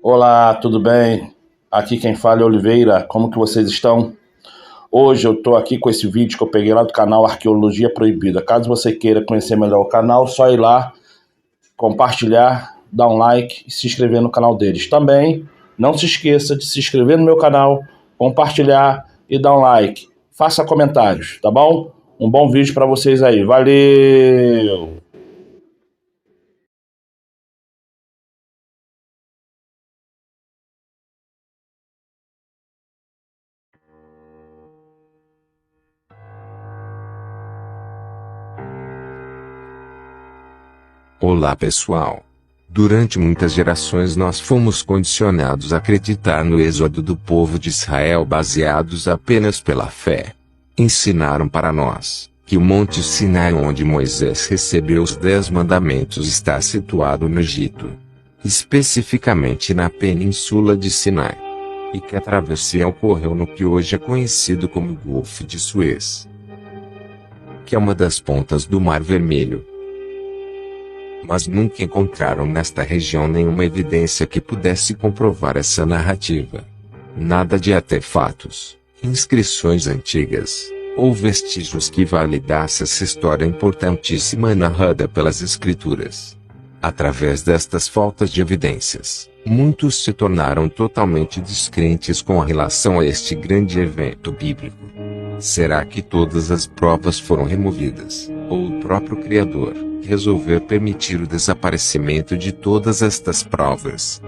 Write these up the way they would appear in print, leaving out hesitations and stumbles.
Olá, tudo bem? Aqui quem fala é Oliveira, como que vocês estão? Hoje eu estou aqui com esse vídeo que eu peguei lá do canal Arqueologia Proibida. Caso você queira conhecer melhor o canal, só ir lá, compartilhar, dar um like e se inscrever no canal deles. Também não se esqueça de se inscrever no meu canal, compartilhar e dar um like. Faça comentários, tá bom? Um bom vídeo para vocês aí. Valeu! Olá pessoal! Durante muitas gerações nós fomos condicionados a acreditar no êxodo do povo de Israel baseados apenas pela fé. Ensinaram para nós que o Monte Sinai onde Moisés recebeu os 10 mandamentos está situado no Egito, especificamente na península de Sinai, e que a travessia ocorreu no que hoje é conhecido como Golfo de Suez, que é uma das pontas do Mar Vermelho. Mas nunca encontraram nesta região nenhuma evidência que pudesse comprovar essa narrativa. Nada de artefatos, inscrições antigas, ou vestígios que validasse essa história importantíssima narrada pelas Escrituras. Através destas faltas de evidências, muitos se tornaram totalmente descrentes com relação a este grande evento bíblico. Será que todas as provas foram removidas, ou o próprio Criador resolver permitir o desaparecimento de todas estas provas?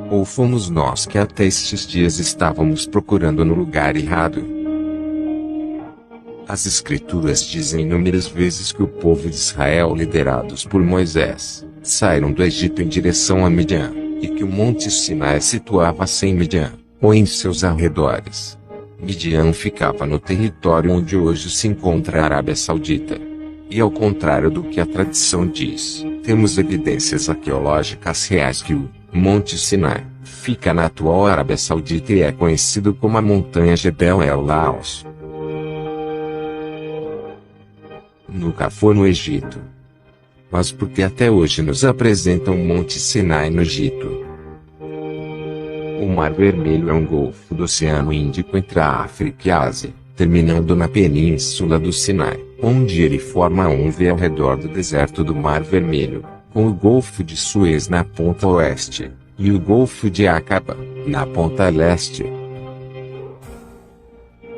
Ou fomos nós que até estes dias estávamos procurando no lugar errado? As Escrituras dizem inúmeras vezes que o povo de Israel, liderados por Moisés, saíram do Egito em direção a Midian, e que o Monte Sinai situava-se em Midian, ou em seus arredores. Midian ficava no território onde hoje se encontra a Arábia Saudita. E ao contrário do que a tradição diz, temos evidências arqueológicas reais que o Monte Sinai fica na atual Arábia Saudita e é conhecido como a montanha Jebel El Laos. Nunca foi no Egito. Mas por que até hoje nos apresentam o Monte Sinai no Egito? O Mar Vermelho é um golfo do Oceano Índico entre a África e a Ásia, terminando na península do Sinai, onde ele forma um V ao redor do deserto do Mar Vermelho, com o Golfo de Suez na ponta oeste, e o Golfo de Aqaba, na ponta leste.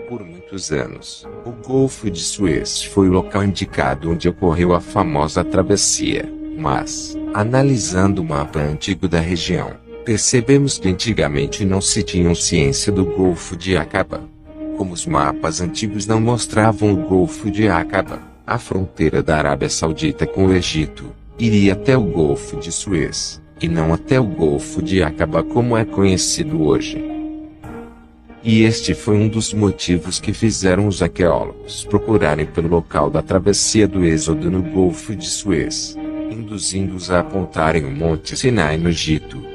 Por muitos anos, o Golfo de Suez foi o local indicado onde ocorreu a famosa travessia, mas, analisando o mapa antigo da região, percebemos que antigamente não se tinha ciência do Golfo de Aqaba. Como os mapas antigos não mostravam o Golfo de Aqaba, a fronteira da Arábia Saudita com o Egito iria até o Golfo de Suez, e não até o Golfo de Aqaba como é conhecido hoje. E este foi um dos motivos que fizeram os arqueólogos procurarem pelo local da travessia do Êxodo no Golfo de Suez, induzindo-os a apontarem o Monte Sinai no Egito.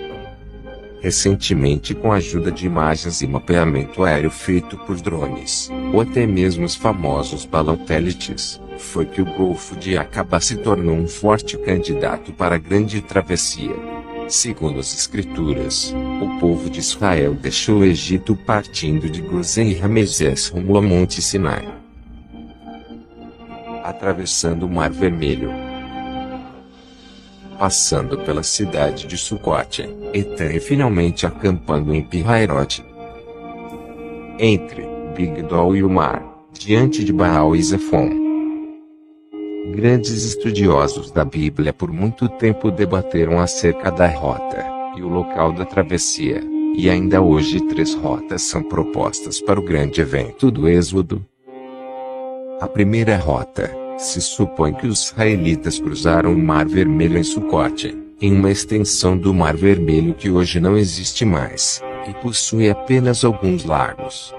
Recentemente, com a ajuda de imagens e mapeamento aéreo feito por drones, ou até mesmo os famosos balões-satélites, foi que o Golfo de Aqaba se tornou um forte candidato para a grande travessia. Segundo as Escrituras, o povo de Israel deixou o Egito partindo de Gozém e Ramesés rumo ao Monte Sinai, atravessando o Mar Vermelho, passando pela cidade de Sucote, Etam e finalmente acampando em Pi-Hahirote, entre Migdol e o mar, diante de Baal e Zefon. Grandes estudiosos da Bíblia por muito tempo debateram acerca da rota e o local da travessia, e ainda hoje 3 rotas são propostas para o grande evento do Êxodo. A primeira rota, se supõe que os israelitas cruzaram o Mar Vermelho em Sucote, em uma extensão do Mar Vermelho que hoje não existe mais, e possui apenas alguns lagos.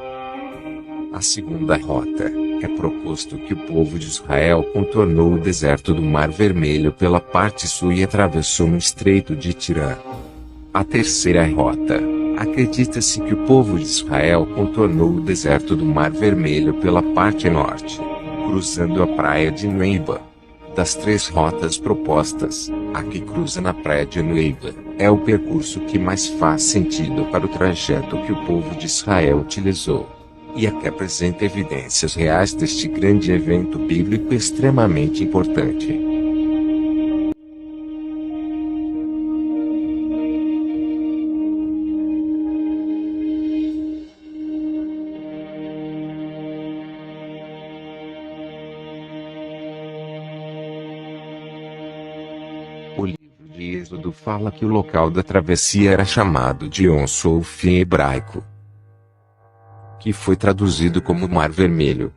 A segunda rota, é proposto que o povo de Israel contornou o deserto do Mar Vermelho pela parte sul e atravessou no Estreito de Tirã. A terceira rota, acredita-se que o povo de Israel contornou o deserto do Mar Vermelho pela parte norte, cruzando a praia de Nueiba. Das 3 rotas propostas, a que cruza na praia de Nueiba É o percurso que mais faz sentido para o trajeto que o povo de Israel utilizou. E é que apresenta evidências reais deste grande evento bíblico extremamente importante. O livro de Êxodo fala que o local da travessia era chamado de Yom Suf em hebraico, que foi traduzido como Mar Vermelho.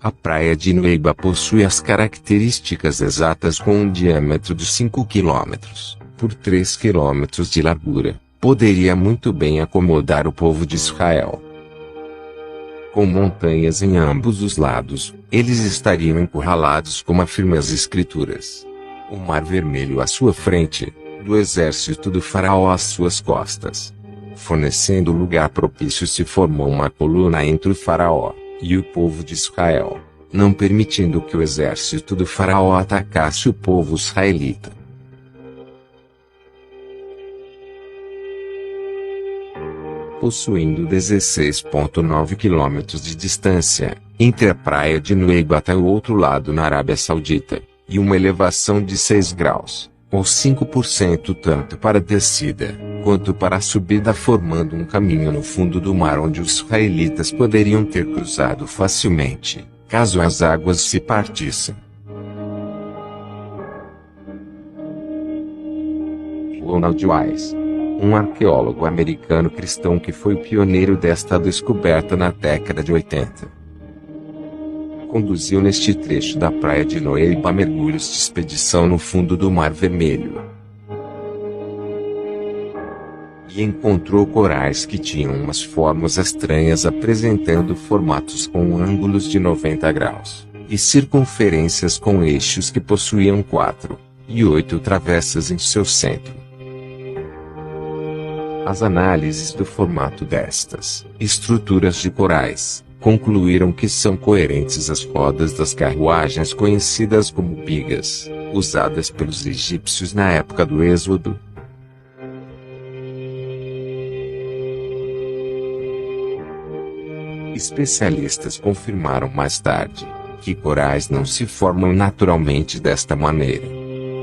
A praia de Nueiba possui as características exatas com um diâmetro de 5 km, por 3 km de largura. Poderia muito bem acomodar o povo de Israel. Com montanhas em ambos os lados, eles estariam encurralados como afirmam as Escrituras. O Mar Vermelho à sua frente, do exército do faraó às suas costas. Fornecendo lugar propício, se formou uma coluna entre o faraó e o povo de Israel, não permitindo que o exército do faraó atacasse o povo israelita. Possuindo 16,9 km de distância, entre a praia de Nueiba até o outro lado na Arábia Saudita, e uma elevação de 6 graus, ou 5% tanto para a descida, quanto para a subida, formando um caminho no fundo do mar onde os israelitas poderiam ter cruzado facilmente, caso as águas se partissem. Ronald Wise, um arqueólogo americano cristão que foi o pioneiro desta descoberta na década de 80. Conduziu neste trecho da praia de Nueiba mergulhos de expedição no fundo do Mar Vermelho. E encontrou corais que tinham umas formas estranhas apresentando formatos com ângulos de 90 graus, e circunferências com eixos que possuíam 4 e 8 travessas em seu centro. As análises do formato destas estruturas de corais concluíram que são coerentes às rodas das carruagens conhecidas como bigas, usadas pelos egípcios na época do Êxodo. Especialistas confirmaram mais tarde que corais não se formam naturalmente desta maneira.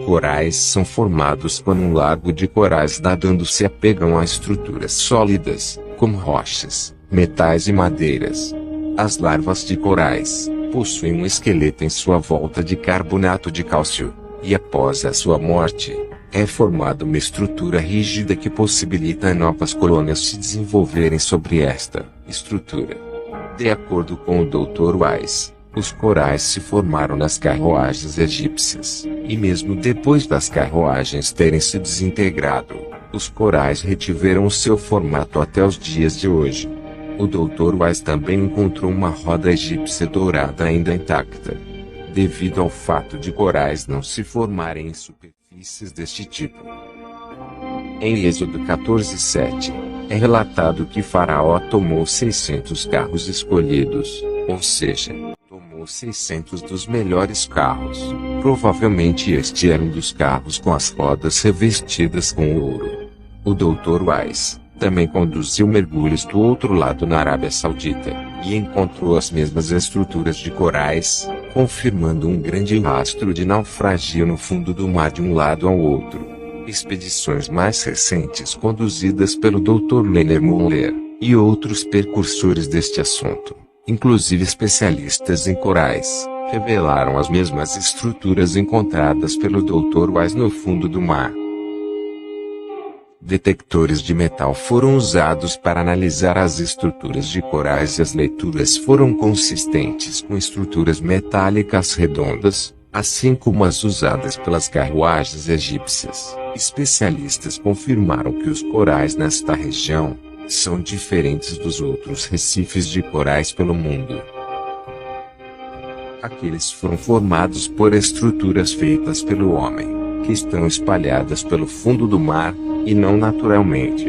Corais são formados quando um lago de corais nadando se apegam a estruturas sólidas, como rochas, metais e madeiras. As larvas de corais possuem um esqueleto em sua volta de carbonato de cálcio, e após a sua morte, é formada uma estrutura rígida que possibilita novas colônias se desenvolverem sobre esta estrutura. De acordo com o Dr. Wise, os corais se formaram nas carruagens egípcias, e mesmo depois das carruagens terem se desintegrado, os corais retiveram o seu formato até os dias de hoje. O Dr. Wise também encontrou uma roda egípcia dourada ainda intacta. Devido ao fato de corais não se formarem em superfícies deste tipo. Em Êxodo 14:7, é relatado que Faraó tomou 600 carros escolhidos, ou seja, tomou 600 dos melhores carros. Provavelmente este era um dos carros com as rodas revestidas com ouro. O Dr. Wise também conduziu mergulhos do outro lado na Arábia Saudita, e encontrou as mesmas estruturas de corais, confirmando um grande rastro de naufrágio no fundo do mar de um lado ao outro. Expedições mais recentes conduzidas pelo Dr. Leonard Muller, e outros percursores deste assunto, inclusive especialistas em corais, revelaram as mesmas estruturas encontradas pelo Dr. Wise no fundo do mar. Detectores de metal foram usados para analisar as estruturas de corais e as leituras foram consistentes com estruturas metálicas redondas, assim como as usadas pelas carruagens egípcias. Especialistas confirmaram que os corais nesta região são diferentes dos outros recifes de corais pelo mundo. Aqueles foram formados por estruturas feitas pelo homem, que estão espalhadas pelo fundo do mar, e não naturalmente.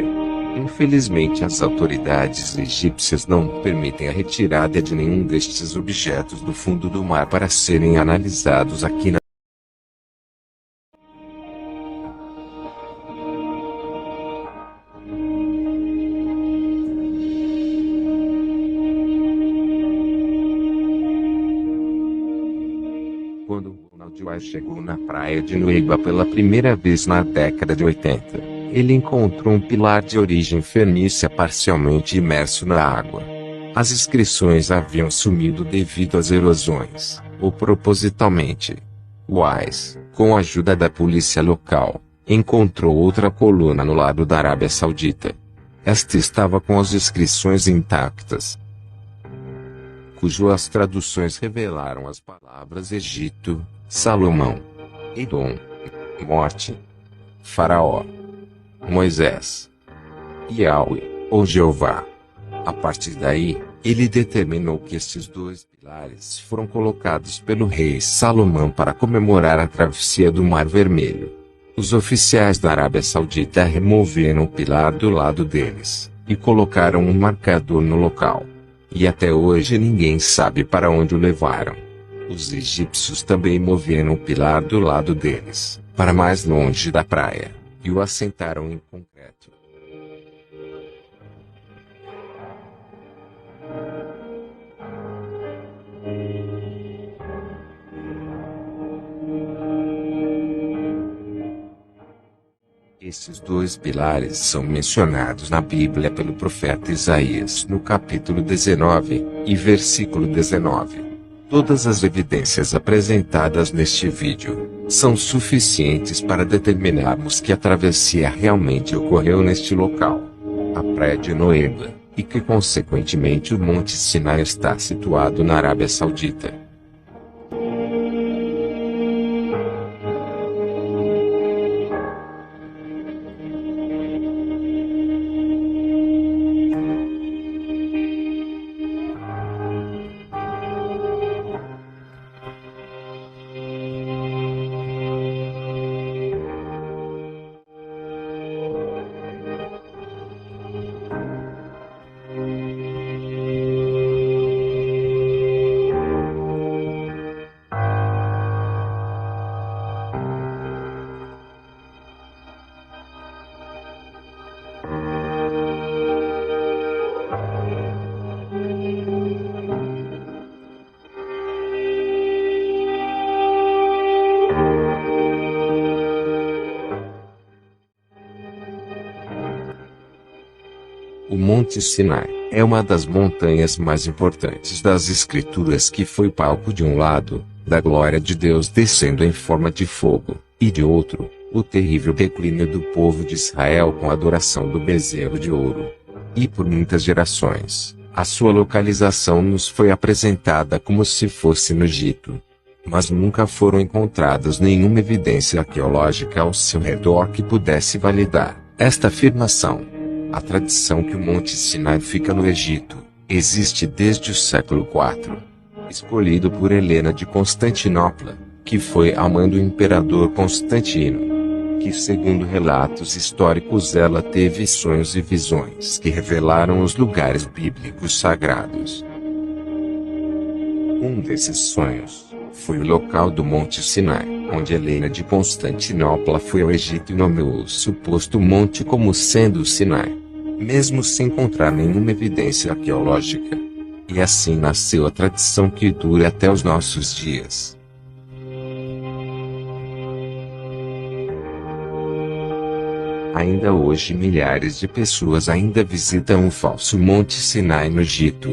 Infelizmente, as autoridades egípcias não permitem a retirada de nenhum destes objetos do fundo do mar para serem analisados aqui na Fred Wise chegou na praia de Nueiba pela primeira vez na década de 80. Ele encontrou um pilar de origem fenícia parcialmente imerso na água. As inscrições haviam sumido devido às erosões, ou propositalmente. Wise, com a ajuda da polícia local, encontrou outra coluna no lado da Arábia Saudita. Esta estava com as inscrições intactas, cujas traduções revelaram as palavras Egito, Salomão, Edom, morte, Faraó, Moisés, Yahweh, ou Jeová. A partir daí, ele determinou que estes dois pilares foram colocados pelo rei Salomão para comemorar a travessia do Mar Vermelho. Os oficiais da Arábia Saudita removeram o pilar do lado deles, e colocaram um marcador no local. E até hoje ninguém sabe para onde o levaram. Os egípcios também moveram o pilar do lado deles, para mais longe da praia, e o assentaram em concreto. Esses dois pilares são mencionados na Bíblia pelo profeta Isaías no capítulo 19, e versículo 19. Todas as evidências apresentadas neste vídeo são suficientes para determinarmos que a travessia realmente ocorreu neste local, a praia de Nueiba, e que consequentemente o Monte Sinai está situado na Arábia Saudita. O Monte Sinai é uma das montanhas mais importantes das Escrituras, que foi palco de um lado, da glória de Deus descendo em forma de fogo, e de outro, o terrível declínio do povo de Israel com a adoração do bezerro de ouro. E por muitas gerações, a sua localização nos foi apresentada como se fosse no Egito. Mas nunca foram encontradas nenhuma evidência arqueológica ao seu redor que pudesse validar esta afirmação. A tradição que o Monte Sinai fica no Egito existe desde o século IV. Escolhido por Helena de Constantinopla, que foi a mãe do imperador Constantino, que segundo relatos históricos ela teve sonhos e visões que revelaram os lugares bíblicos sagrados. Um desses sonhos foi o local do Monte Sinai, onde Helena de Constantinopla foi ao Egito e nomeou o suposto monte como sendo o Sinai, mesmo sem encontrar nenhuma evidência arqueológica. E assim nasceu a tradição que dura até os nossos dias. Ainda hoje milhares de pessoas ainda visitam o falso Monte Sinai no Egito.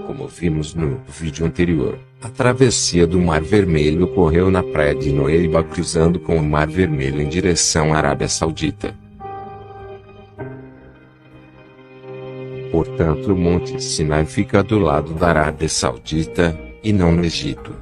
Como vimos no vídeo anterior, a travessia do Mar Vermelho ocorreu na praia de Nueiba, cruzando com o Mar Vermelho em direção à Arábia Saudita. Portanto, o Monte Sinai fica do lado da Arábia Saudita, e não no Egito.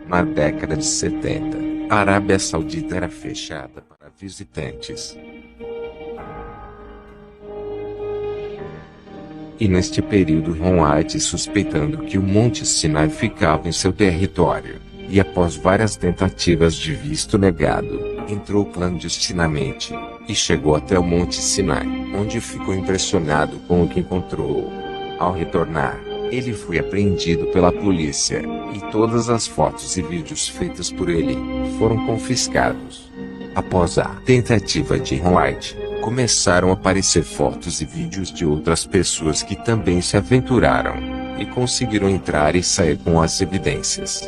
Na década de 70, a Arábia Saudita era fechada para visitantes. E neste período Ron White, suspeitando que o Monte Sinai ficava em seu território, e após várias tentativas de visto negado, entrou clandestinamente e chegou até o Monte Sinai, onde ficou impressionado com o que encontrou. Ao retornar, ele foi apreendido pela polícia, e todas as fotos e vídeos feitos por ele foram confiscados. Após a tentativa de White, começaram a aparecer fotos e vídeos de outras pessoas que também se aventuraram e conseguiram entrar e sair com as evidências.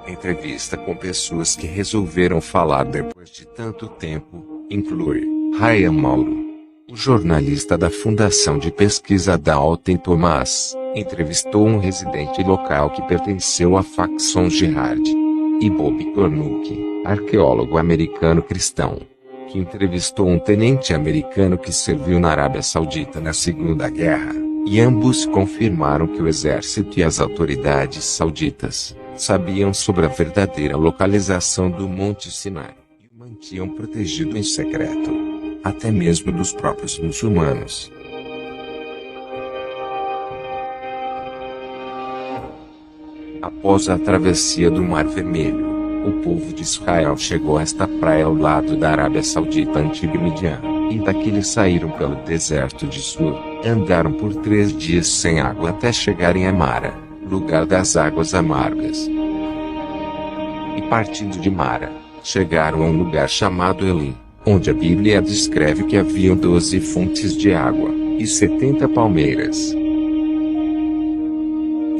Entrevista com pessoas que resolveram falar depois de tanto tempo, inclui Ryan Mauro, o jornalista da Fundação de Pesquisa Dalton Thomas, entrevistou um residente local que pertenceu à facção Jihad, e Bob Cornuke, arqueólogo americano cristão, que entrevistou um tenente americano que serviu na Arábia Saudita na Segunda Guerra, e ambos confirmaram que o exército e as autoridades sauditas sabiam sobre a verdadeira localização do Monte Sinai, e o mantinham protegido em secreto, até mesmo dos próprios muçulmanos. Após a travessia do Mar Vermelho, o povo de Israel chegou a esta praia ao lado da Arábia Saudita antiga Midian, e daqui eles saíram pelo deserto de Sur, andaram por 3 dias sem água até chegarem a Mara, lugar das águas amargas. E partindo de Mara, chegaram a um lugar chamado Elim, onde a Bíblia descreve que haviam 12 fontes de água, e 70 palmeiras.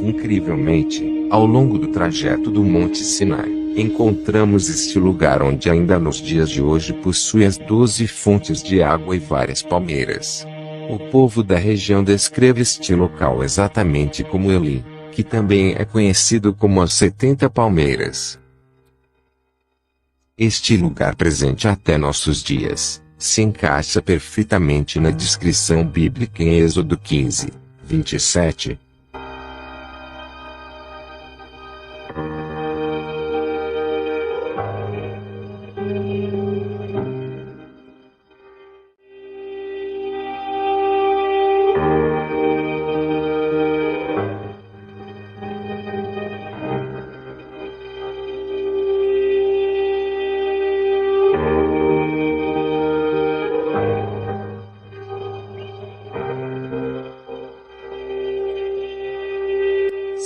Incrivelmente, ao longo do trajeto do Monte Sinai, encontramos este lugar onde ainda nos dias de hoje possui as 12 fontes de água e várias palmeiras. O povo da região descreve este local exatamente como Elim, que também é conhecido como as 70 palmeiras. Este lugar presente até nossos dias, se encaixa perfeitamente na descrição bíblica em Êxodo 15, 27.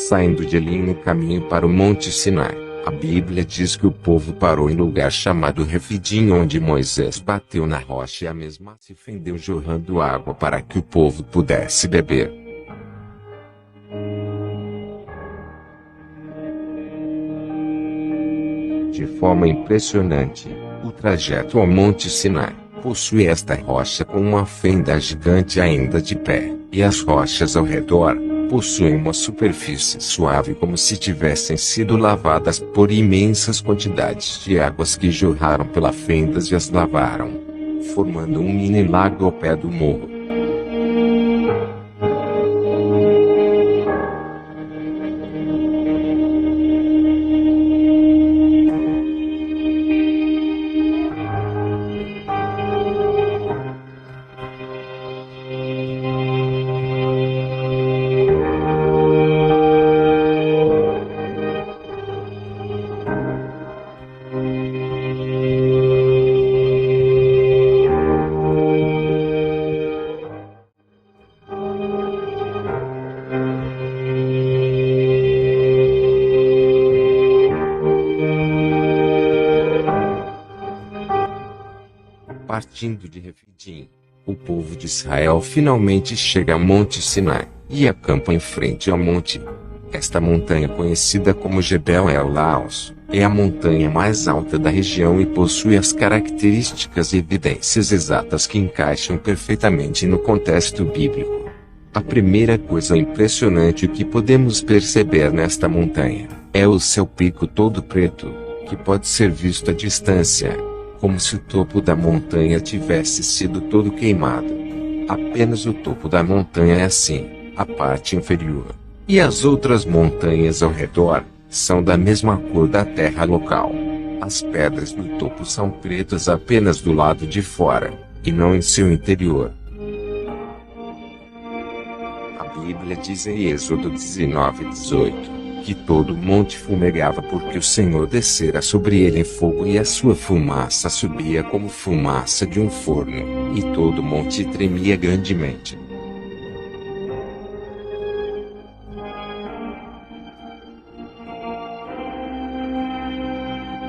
Saindo de Elim no caminho para o Monte Sinai, a Bíblia diz que o povo parou em lugar chamado Refidim, onde Moisés bateu na rocha e a mesma se fendeu jorrando água para que o povo pudesse beber. De forma impressionante, o trajeto ao Monte Sinai possui esta rocha com uma fenda gigante ainda de pé, e as rochas ao redor possuem uma superfície suave como se tivessem sido lavadas por imensas quantidades de águas que jorraram pelas fendas e as lavaram, formando um mini lago ao pé do morro. Partindo de Refidim, o povo de Israel finalmente chega ao Monte Sinai, e acampa em frente ao monte. Esta montanha, conhecida como Jebel El Laos, é a montanha mais alta da região e possui as características e evidências exatas que encaixam perfeitamente no contexto bíblico. A primeira coisa impressionante que podemos perceber nesta montanha é o seu pico todo preto, que pode ser visto à distância, como se o topo da montanha tivesse sido todo queimado. Apenas o topo da montanha é assim, a parte inferior. E as outras montanhas ao redor são da mesma cor da terra local. As pedras do topo são pretas apenas do lado de fora, e não em seu interior. A Bíblia diz em Êxodo 19:18, que todo o monte fumegava porque o Senhor descera sobre ele em fogo e a sua fumaça subia como fumaça de um forno, e todo o monte tremia grandemente.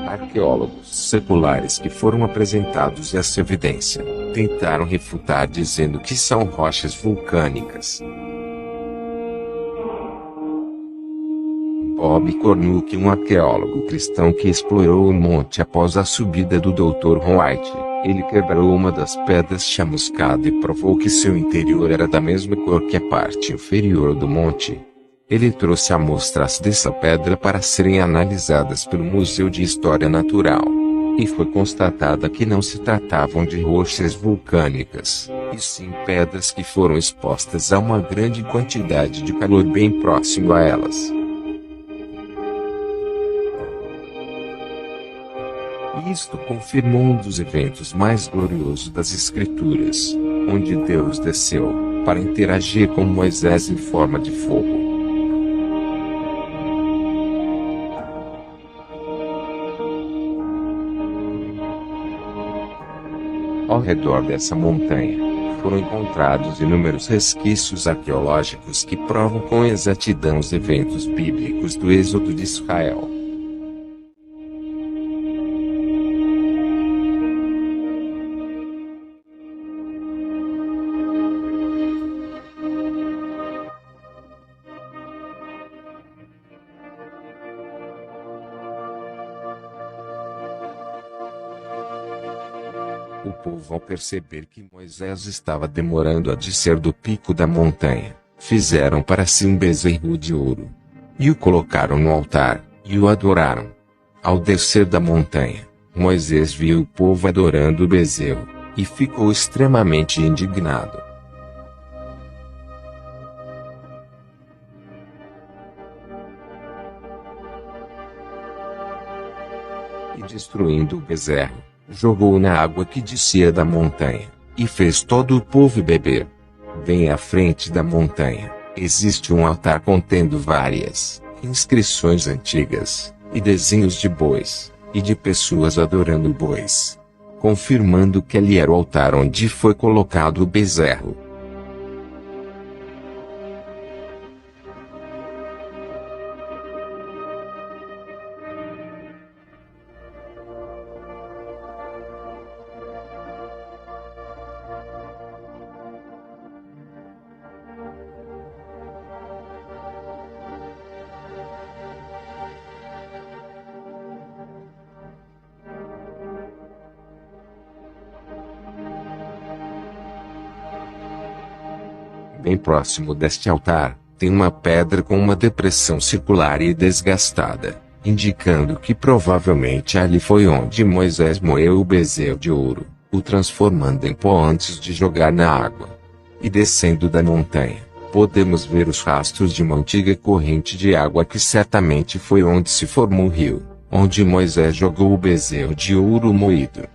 Arqueólogos seculares que foram apresentados essa evidência, tentaram refutar dizendo que são rochas vulcânicas. Bob Cornuke, um arqueólogo cristão que explorou o monte após a subida do Dr. White, ele quebrou uma das pedras chamuscada e provou que seu interior era da mesma cor que a parte inferior do monte. Ele trouxe amostras dessa pedra para serem analisadas pelo Museu de História Natural. E foi constatada que não se tratavam de rochas vulcânicas, e sim pedras que foram expostas a uma grande quantidade de calor bem próximo a elas. Isto confirmou um dos eventos mais gloriosos das Escrituras, onde Deus desceu, para interagir com Moisés em forma de fogo. Ao redor dessa montanha, foram encontrados inúmeros resquícios arqueológicos que provam com exatidão os eventos bíblicos do êxodo de Israel. O povo, ao perceber que Moisés estava demorando a descer do pico da montanha, fizeram para si um bezerro de ouro. E o colocaram no altar, e o adoraram. Ao descer da montanha, Moisés viu o povo adorando o bezerro, e ficou extremamente indignado. E destruindo o bezerro, jogou-o na água que descia da montanha, e fez todo o povo beber. Bem à frente da montanha, existe um altar contendo várias inscrições antigas, e desenhos de bois, e de pessoas adorando bois, confirmando que ali era o altar onde foi colocado o bezerro. Bem próximo deste altar, tem uma pedra com uma depressão circular e desgastada, indicando que provavelmente ali foi onde Moisés moeu o bezerro de ouro, o transformando em pó antes de jogar na água. E descendo da montanha, podemos ver os rastros de uma antiga corrente de água que certamente foi onde se formou o rio, onde Moisés jogou o bezerro de ouro moído.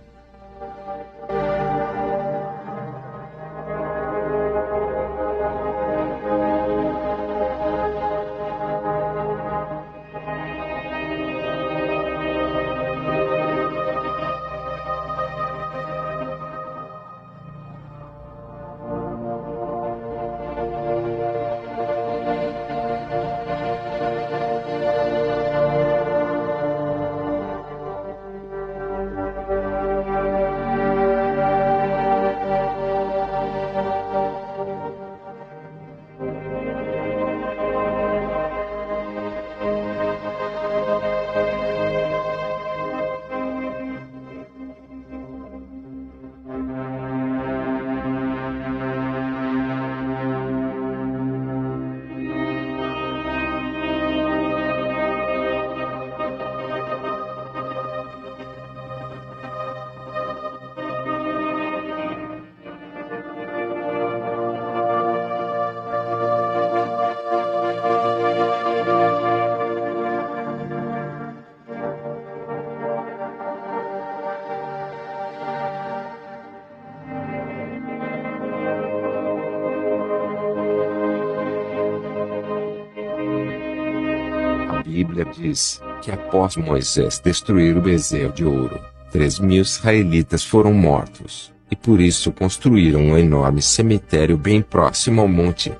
Bíblia diz que após Moisés destruir o bezerro de ouro, 3.000 israelitas foram mortos, e por isso construíram um enorme cemitério bem próximo ao monte.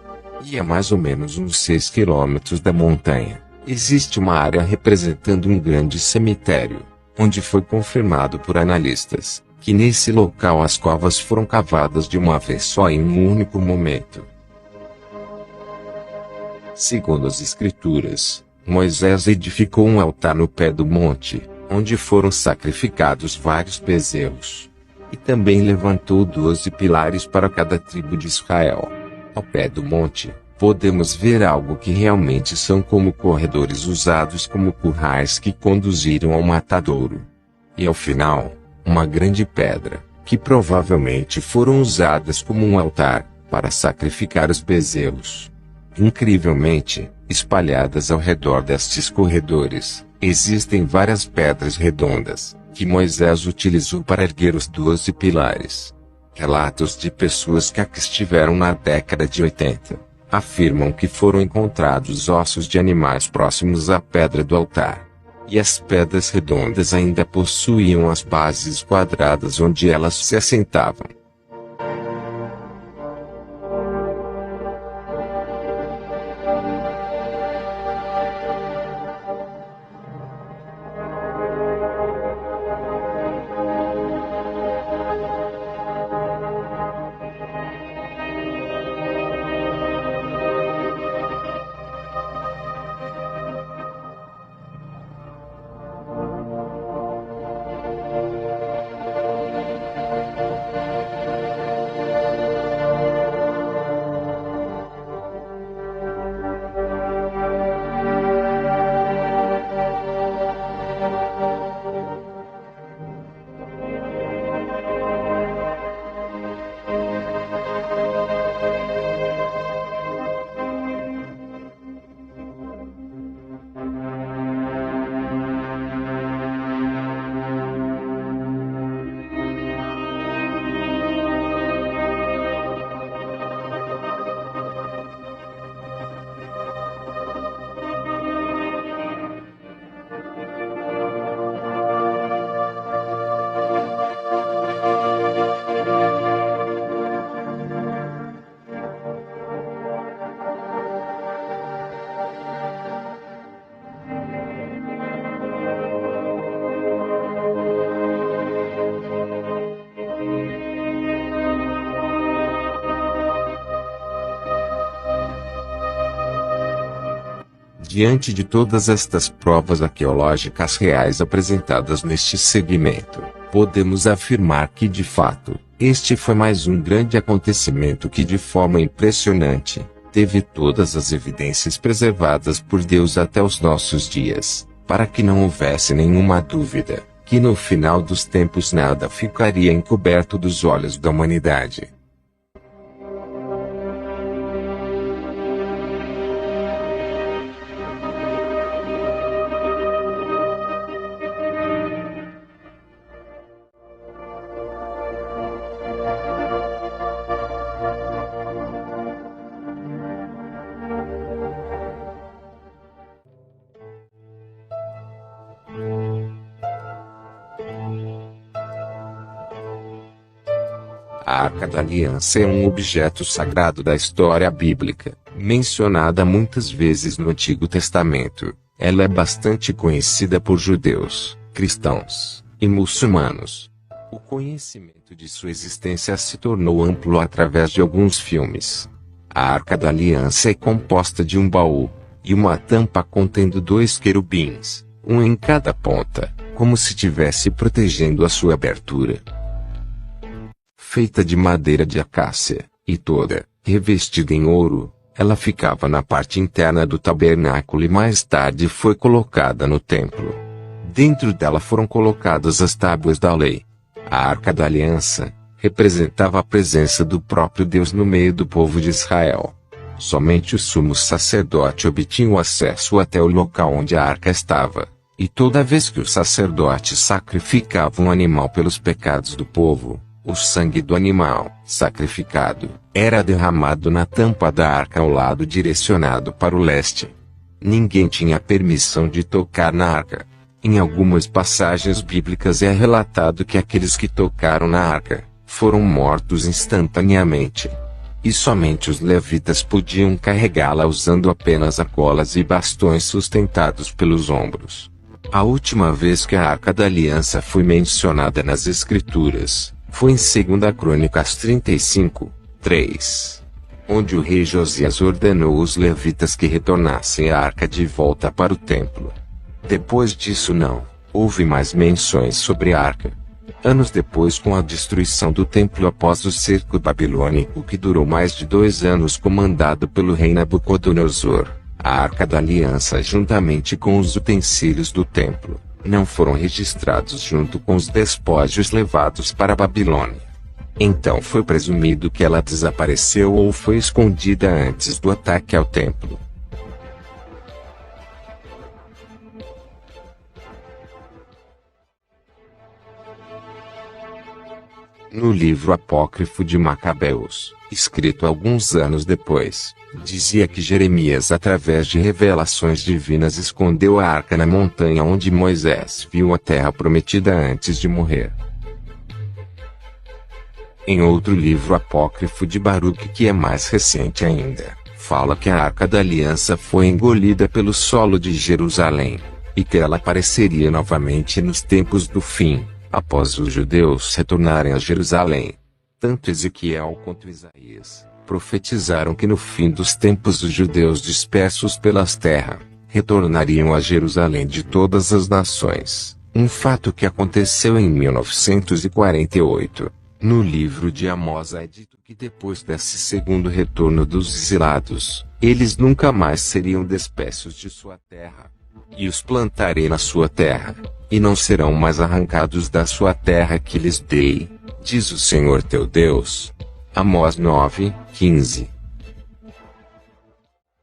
E a mais ou menos uns 6 quilômetros da montanha, existe uma área representando um grande cemitério, onde foi confirmado por analistas que nesse local as covas foram cavadas de uma vez só em um único momento. Segundo as Escrituras, Moisés edificou um altar no pé do monte, onde foram sacrificados vários bezerros. E também levantou 12 pilares para cada tribo de Israel. Ao pé do monte, podemos ver algo que realmente são como corredores usados como currais que conduziram ao matadouro. E ao final, uma grande pedra, que provavelmente foram usadas como um altar, para sacrificar os bezerros. Incrivelmente, espalhadas ao redor destes corredores, existem várias pedras redondas, que Moisés utilizou para erguer os 12 pilares. Relatos de pessoas que aqui estiveram na década de 80, afirmam que foram encontrados ossos de animais próximos à pedra do altar. E as pedras redondas ainda possuíam as bases quadradas onde elas se assentavam. Diante de todas estas provas arqueológicas reais apresentadas neste segmento, podemos afirmar que de fato, este foi mais um grande acontecimento que de forma impressionante, teve todas as evidências preservadas por Deus até os nossos dias, para que não houvesse nenhuma dúvida, que no final dos tempos nada ficaria encoberto dos olhos da humanidade. A Arca da Aliança é um objeto sagrado da história bíblica, mencionada muitas vezes no Antigo Testamento. Ela é bastante conhecida por judeus, cristãos e muçulmanos. O conhecimento de sua existência se tornou amplo através de alguns filmes. A Arca da Aliança é composta de um baú e uma tampa contendo 2 querubins, um em cada ponta, como se estivesse protegendo a sua abertura. Feita de madeira de acácia, e toda revestida em ouro, ela ficava na parte interna do tabernáculo e mais tarde foi colocada no templo. Dentro dela foram colocadas as tábuas da lei. A Arca da Aliança representava a presença do próprio Deus no meio do povo de Israel. Somente o sumo sacerdote obtinha o acesso até o local onde a arca estava, e toda vez que o sacerdote sacrificava um animal pelos pecados do povo, o sangue do animal sacrificado era derramado na tampa da arca ao lado direcionado para o leste. Ninguém tinha permissão de tocar na arca. Em algumas passagens bíblicas é relatado que aqueles que tocaram na arca foram mortos instantaneamente. E somente os levitas podiam carregá-la usando apenas argolas e bastões sustentados pelos ombros. A última vez que a Arca da Aliança foi mencionada nas Escrituras foi em 2 Crônicas 35, 3, onde o rei Josias ordenou os levitas que retornassem a arca de volta para o templo. Depois disso não houve mais menções sobre a arca. Anos depois, com a destruição do templo após o cerco babilônico que durou mais de 2 anos comandado pelo rei Nabucodonosor, a Arca da Aliança juntamente com os utensílios do templo não foram registrados junto com os despojos levados para a Babilônia. Então foi presumido que ela desapareceu ou foi escondida antes do ataque ao templo. No livro apócrifo de Macabeus, escrito alguns anos depois, dizia que Jeremias, através de revelações divinas, escondeu a arca na montanha onde Moisés viu a terra prometida antes de morrer. Em outro livro apócrifo de Baruque, que é mais recente ainda, fala que a Arca da Aliança foi engolida pelo solo de Jerusalém, e que ela apareceria novamente nos tempos do fim, após os judeus retornarem a Jerusalém. Tanto Ezequiel quanto Isaías profetizaram que no fim dos tempos os judeus dispersos pelas terras retornariam a Jerusalém de todas as nações, um fato que aconteceu em 1948. No livro de Amós é dito que depois desse segundo retorno dos exilados, eles nunca mais seriam dispersos de sua terra. E os plantarei na sua terra, e não serão mais arrancados da sua terra que lhes dei, diz o Senhor teu Deus. Amós 9, 15.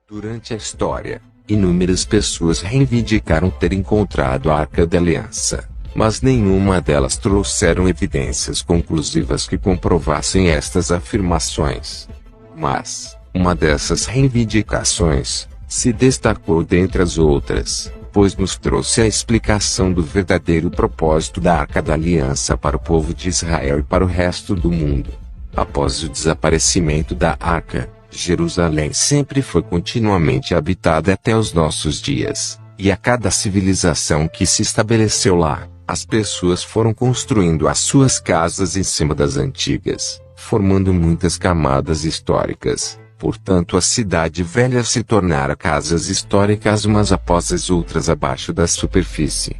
Durante a história, inúmeras pessoas reivindicaram ter encontrado a Arca da Aliança, mas nenhuma delas trouxeram evidências conclusivas que comprovassem estas afirmações. Mas uma dessas reivindicações se destacou dentre as outras, pois nos trouxe a explicação do verdadeiro propósito da Arca da Aliança para o povo de Israel e para o resto do mundo. Após o desaparecimento da Arca, Jerusalém sempre foi continuamente habitada até os nossos dias, e a cada civilização que se estabeleceu lá, as pessoas foram construindo as suas casas em cima das antigas, formando muitas camadas históricas. Portanto, a cidade velha se tornara casas históricas umas após as outras abaixo da superfície.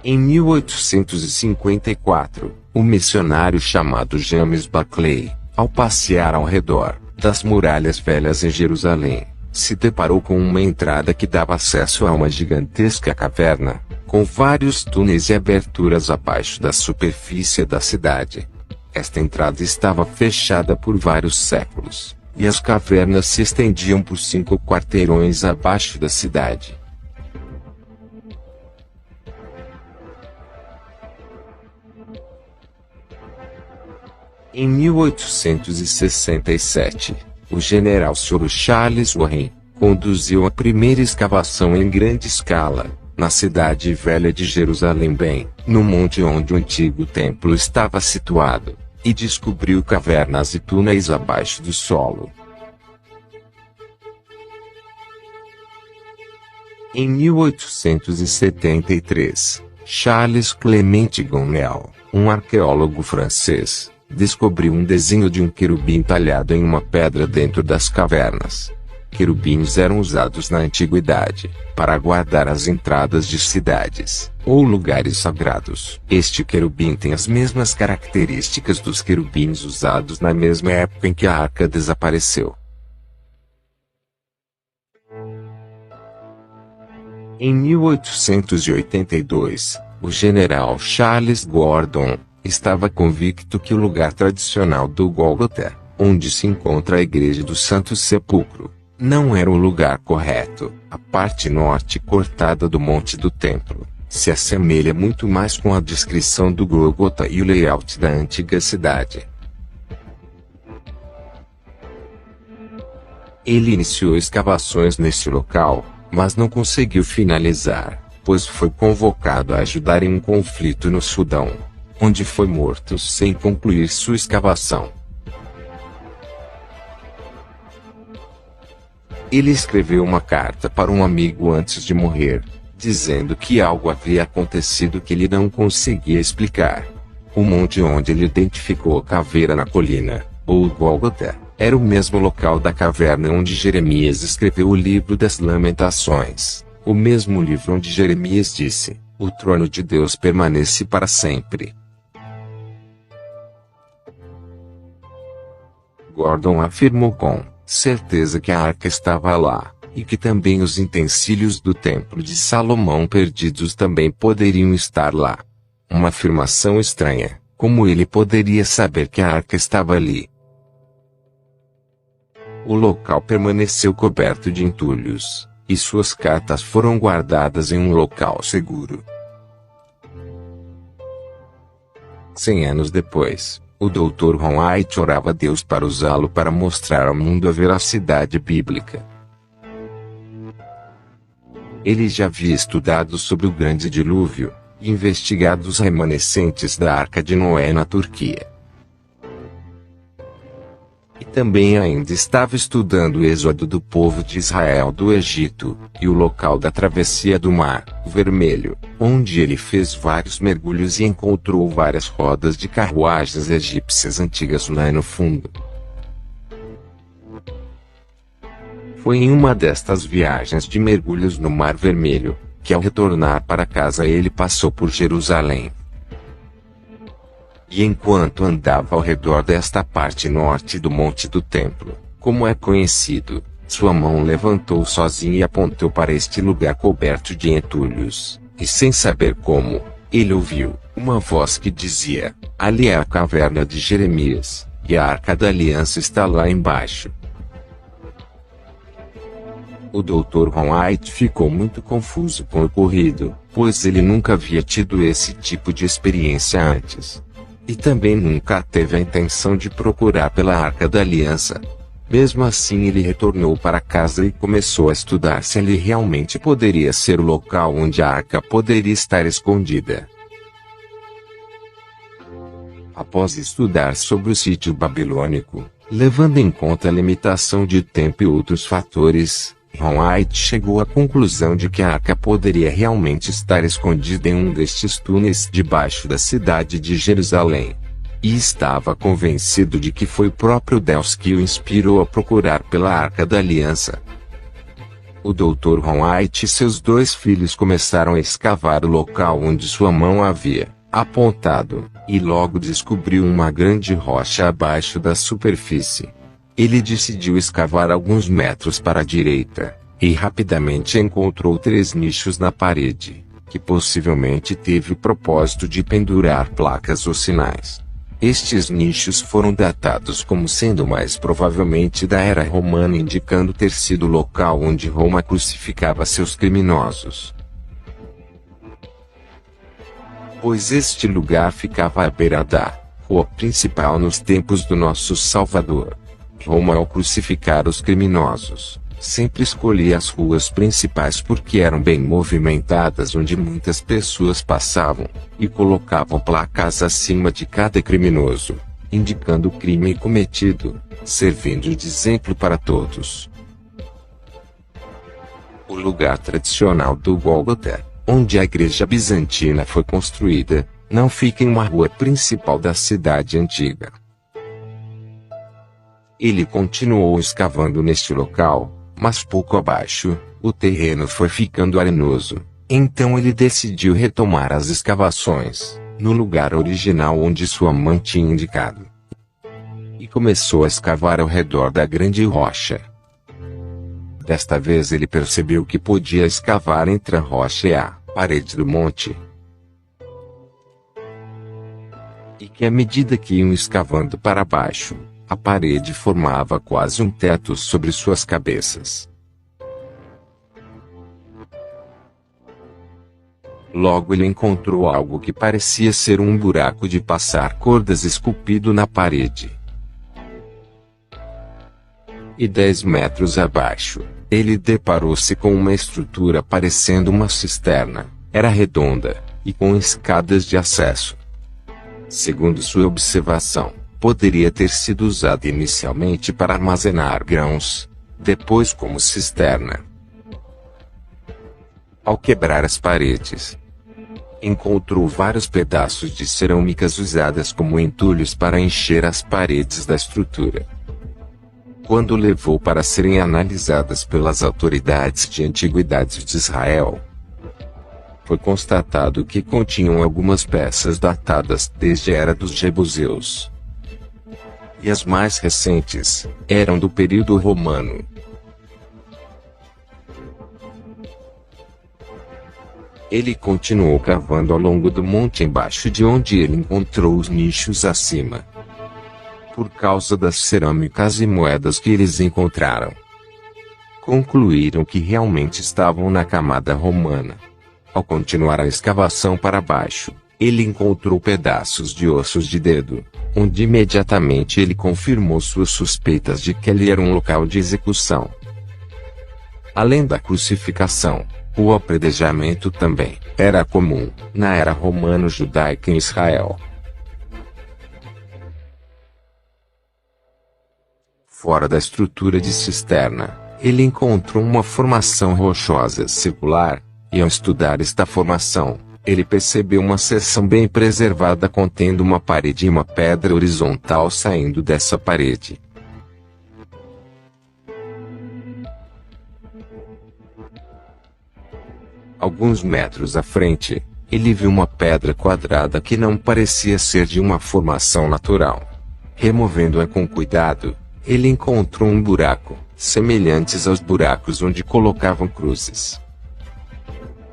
Em 1854, um missionário chamado James Barclay, ao passear ao redor das muralhas velhas em Jerusalém, se deparou com uma entrada que dava acesso a uma gigantesca caverna, com vários túneis e aberturas abaixo da superfície da cidade. Esta entrada estava fechada por vários séculos, e as cavernas se estendiam por 5 quarteirões abaixo da cidade. Em 1867, o general Sr. Charles Warren conduziu a primeira escavação em grande escala, na cidade velha de Jerusalém, bem no monte onde o antigo templo estava situado, e descobriu cavernas e túneis abaixo do solo. Em 1873, Charles Clement Gonel, um arqueólogo francês, descobriu um desenho de um querubim talhado em uma pedra dentro das cavernas. Querubins eram usados na antiguidade para guardar as entradas de cidades ou lugares sagrados. Este querubim tem as mesmas características dos querubins usados na mesma época em que a arca desapareceu. Em 1882, o general Charles Gordon estava convicto que o lugar tradicional do Gólgota, onde se encontra a Igreja do Santo Sepulcro, não era o lugar correto. A parte norte cortada do Monte do Templo se assemelha muito mais com a descrição do Gólgota e o layout da antiga cidade. Ele iniciou escavações neste local, mas não conseguiu finalizar, pois foi convocado a ajudar em um conflito no Sudão, onde foi morto sem concluir sua escavação. Ele escreveu uma carta para um amigo antes de morrer, dizendo que algo havia acontecido que ele não conseguia explicar. O monte onde ele identificou a caveira na colina, ou Gólgota, era o mesmo local da caverna onde Jeremias escreveu o livro das Lamentações, o mesmo livro onde Jeremias disse: "O trono de Deus permanece para sempre." Gordon afirmou com certeza que a arca estava lá, e que também os utensílios do Templo de Salomão perdidos também poderiam estar lá. Uma afirmação estranha, como ele poderia saber que a arca estava ali? O local permaneceu coberto de entulhos, e suas cartas foram guardadas em um local seguro. 100 anos depois, o Dr. Ron White orava a Deus para usá-lo para mostrar ao mundo a veracidade bíblica. Ele já havia estudado sobre o grande dilúvio, e investigado os remanescentes da Arca de Noé na Turquia. E também ainda estava estudando o êxodo do povo de Israel do Egito, e o local da travessia do Mar Vermelho, onde ele fez vários mergulhos e encontrou várias rodas de carruagens egípcias antigas lá no fundo. Foi em uma destas viagens de mergulhos no Mar Vermelho, que ao retornar para casa ele passou por Jerusalém. E enquanto andava ao redor desta parte norte do Monte do Templo, como é conhecido, sua mão levantou sozinha e apontou para este lugar coberto de entulhos, e sem saber como, ele ouviu uma voz que dizia: "Ali é a caverna de Jeremias, e a Arca da Aliança está lá embaixo." O Dr. Ron White ficou muito confuso com o ocorrido, pois ele nunca havia tido esse tipo de experiência antes. E também nunca teve a intenção de procurar pela Arca da Aliança. Mesmo assim, ele retornou para casa e começou a estudar se ali realmente poderia ser o local onde a arca poderia estar escondida. Após estudar sobre o sítio babilônico, levando em conta a limitação de tempo e outros fatores, Ron White chegou à conclusão de que a arca poderia realmente estar escondida em um destes túneis debaixo da cidade de Jerusalém. E estava convencido de que foi o próprio Deus que o inspirou a procurar pela Arca da Aliança. O Dr. Ron White e seus 2 filhos começaram a escavar o local onde sua mão havia apontado, e logo descobriu uma grande rocha abaixo da superfície. Ele decidiu escavar alguns metros para a direita, e rapidamente encontrou 3 nichos na parede, que possivelmente teve o propósito de pendurar placas ou sinais. Estes nichos foram datados como sendo mais provavelmente da era romana, indicando ter sido o local onde Roma crucificava seus criminosos. Pois este lugar ficava à beira da rua principal nos tempos do nosso Salvador. Roma, ao crucificar os criminosos, sempre escolhia as ruas principais porque eram bem movimentadas, onde muitas pessoas passavam, e colocavam placas acima de cada criminoso, indicando o crime cometido, servindo de exemplo para todos. O lugar tradicional do Gólgota, onde a igreja bizantina foi construída, não fica em uma rua principal da cidade antiga. Ele continuou escavando neste local, mas pouco abaixo, o terreno foi ficando arenoso. Então ele decidiu retomar as escavações, no lugar original onde sua mãe tinha indicado. E começou a escavar ao redor da grande rocha. Desta vez ele percebeu que podia escavar entre a rocha e a parede do monte. E que à medida que iam escavando para baixo, a parede formava quase um teto sobre suas cabeças. Logo ele encontrou algo que parecia ser um buraco de passar cordas esculpido na parede. e 10 metros abaixo, ele deparou-se com uma estrutura parecendo uma cisterna. Era redonda, e com escadas de acesso. Segundo sua observação, poderia ter sido usada inicialmente para armazenar grãos, depois como cisterna. Ao quebrar as paredes, encontrou vários pedaços de cerâmicas usadas como entulhos para encher as paredes da estrutura. Quando levou para serem analisadas pelas autoridades de antiguidades de Israel, foi constatado que continham algumas peças datadas desde a era dos Jebuseus. E as mais recentes eram do período romano. Ele continuou cavando ao longo do monte embaixo de onde ele encontrou os nichos acima. Por causa das cerâmicas e moedas que eles encontraram, concluíram que realmente estavam na camada romana. Ao continuar a escavação para baixo, ele encontrou pedaços de ossos de dedo, onde imediatamente ele confirmou suas suspeitas de que ali era um local de execução. Além da crucificação, o apedrejamento também era comum na era romano-judaica em Israel. Fora da estrutura de cisterna, ele encontrou uma formação rochosa circular, e ao estudar esta formação, ele percebeu uma seção bem preservada contendo uma parede e uma pedra horizontal saindo dessa parede. Alguns metros à frente, ele viu uma pedra quadrada que não parecia ser de uma formação natural. Removendo-a com cuidado, ele encontrou um buraco, semelhantes aos buracos onde colocavam cruzes.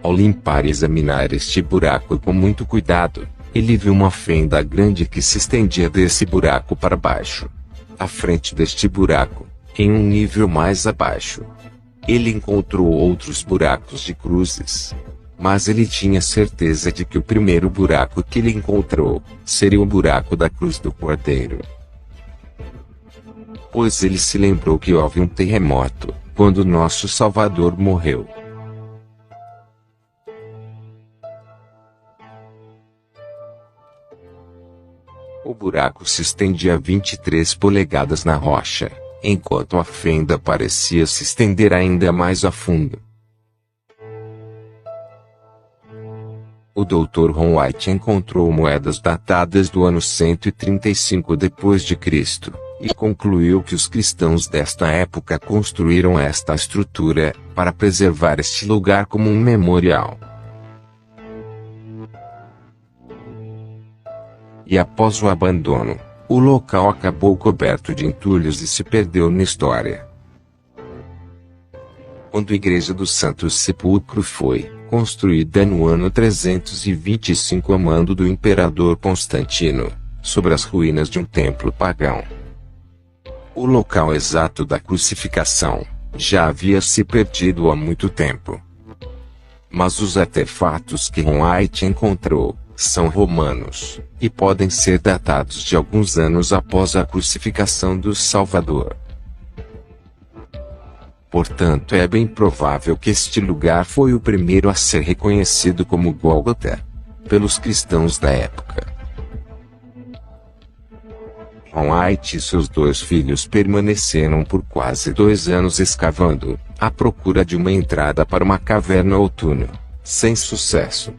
Ao limpar e examinar este buraco com muito cuidado, ele viu uma fenda grande que se estendia desse buraco para baixo. À frente deste buraco, em um nível mais abaixo, ele encontrou outros buracos de cruzes. Mas ele tinha certeza de que o primeiro buraco que ele encontrou seria o buraco da cruz do Cordeiro. Pois ele se lembrou que houve um terremoto quando nosso Salvador morreu. O buraco se estendia 23 polegadas na rocha, enquanto a fenda parecia se estender ainda mais a fundo. O Dr. Ron White encontrou moedas datadas do ano 135 d.C. e concluiu que os cristãos desta época construíram esta estrutura para preservar este lugar como um memorial. E após o abandono, o local acabou coberto de entulhos e se perdeu na história. Quando a Igreja do Santo Sepulcro foi construída no ano 325 a mando do imperador Constantino, sobre as ruínas de um templo pagão, o local exato da crucificação já havia se perdido há muito tempo. Mas os artefatos que Ron White encontrou são romanos, e podem ser datados de alguns anos após a crucificação do Salvador. Portanto, é bem provável que este lugar foi o primeiro a ser reconhecido como Gólgota pelos cristãos da época. Ron White e seus 2 filhos permaneceram por quase 2 anos escavando, à procura de uma entrada para uma caverna ou túnel, sem sucesso.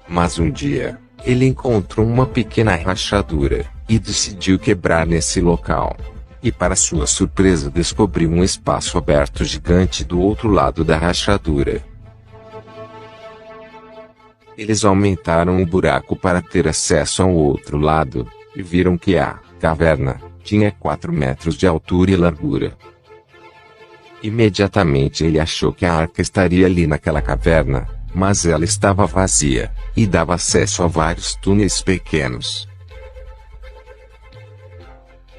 Mas um dia, ele encontrou uma pequena rachadura, e decidiu quebrar nesse local. E para sua surpresa descobriu um espaço aberto gigante do outro lado da rachadura. Eles aumentaram o buraco para ter acesso ao outro lado, e viram que a caverna tinha 4 metros de altura e largura. Imediatamente ele achou que a arca estaria ali naquela caverna, mas ela estava vazia, e dava acesso a vários túneis pequenos.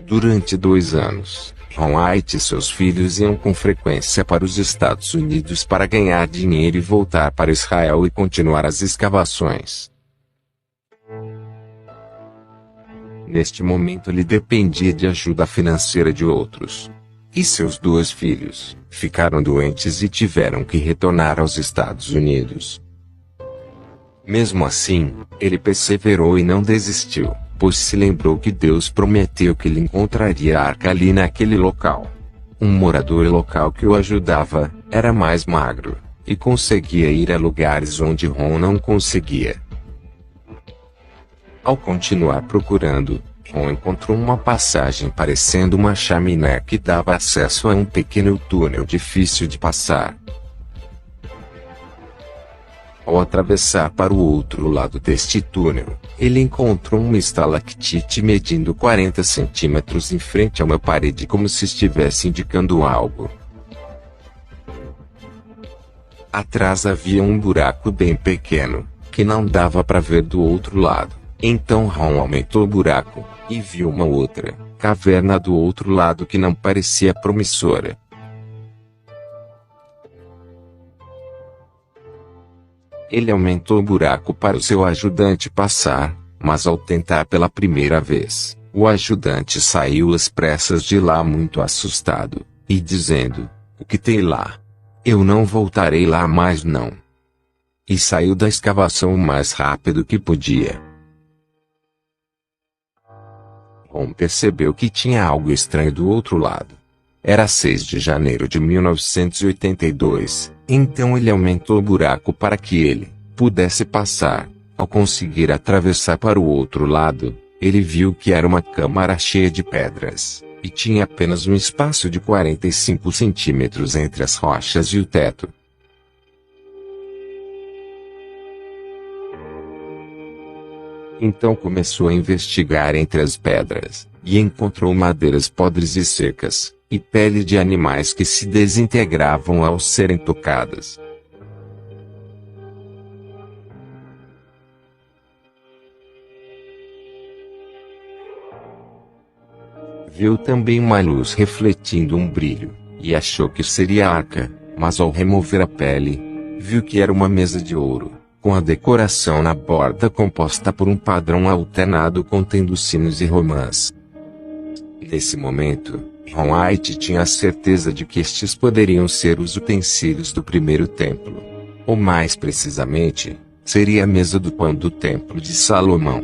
Durante 2 anos, Ron White e seus filhos iam com frequência para os Estados Unidos para ganhar dinheiro e voltar para Israel e continuar as escavações. Neste momento ele dependia de ajuda financeira de outros. E seus 2 filhos ficaram doentes e tiveram que retornar aos Estados Unidos. Mesmo assim, ele perseverou e não desistiu, pois se lembrou que Deus prometeu que ele encontraria a arca ali naquele local. Um morador local que o ajudava era mais magro e conseguia ir a lugares onde Ron não conseguia. Ao continuar procurando, Ron encontrou uma passagem parecendo uma chaminé que dava acesso a um pequeno túnel difícil de passar. Ao atravessar para o outro lado deste túnel, ele encontrou uma estalactite medindo 40 centímetros em frente a uma parede como se estivesse indicando algo. Atrás havia um buraco bem pequeno, que não dava para ver do outro lado. Então Ron aumentou o buraco, e viu uma outra caverna do outro lado que não parecia promissora. Ele aumentou o buraco para o seu ajudante passar, mas ao tentar pela primeira vez, o ajudante saiu às pressas de lá muito assustado, e dizendo: "O que tem lá? Eu não voltarei lá mais não." E saiu da escavação o mais rápido que podia. Ron percebeu que tinha algo estranho do outro lado. Era 6 de janeiro de 1982, então ele aumentou o buraco para que ele pudesse passar. Ao conseguir atravessar para o outro lado, ele viu que era uma câmara cheia de pedras, e tinha apenas um espaço de 45 centímetros entre as rochas e o teto. Então começou a investigar entre as pedras, e encontrou madeiras podres e secas, e pele de animais que se desintegravam ao serem tocadas. Viu também uma luz refletindo um brilho, e achou que seria a arca, mas ao remover a pele, viu que era uma mesa de ouro, com a decoração na borda composta por um padrão alternado contendo sinos e romãs. Nesse momento, Ron White tinha a certeza de que estes poderiam ser os utensílios do primeiro templo. Ou mais precisamente, seria a mesa do pão do templo de Salomão.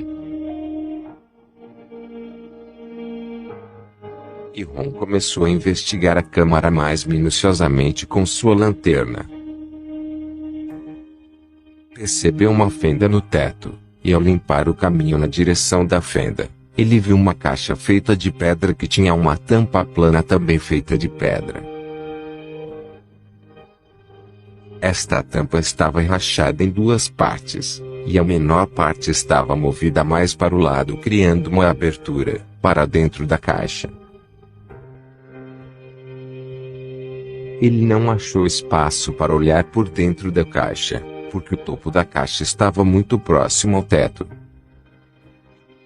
E Ron começou a investigar a câmara mais minuciosamente com sua lanterna. Percebeu uma fenda no teto, e ao limpar o caminho na direção da fenda, ele viu uma caixa feita de pedra que tinha uma tampa plana também feita de pedra. Esta tampa estava rachada em 2 partes, e a menor parte estava movida mais para o lado, criando uma abertura para dentro da caixa. Ele não achou espaço para olhar por dentro da caixa, porque o topo da caixa estava muito próximo ao teto.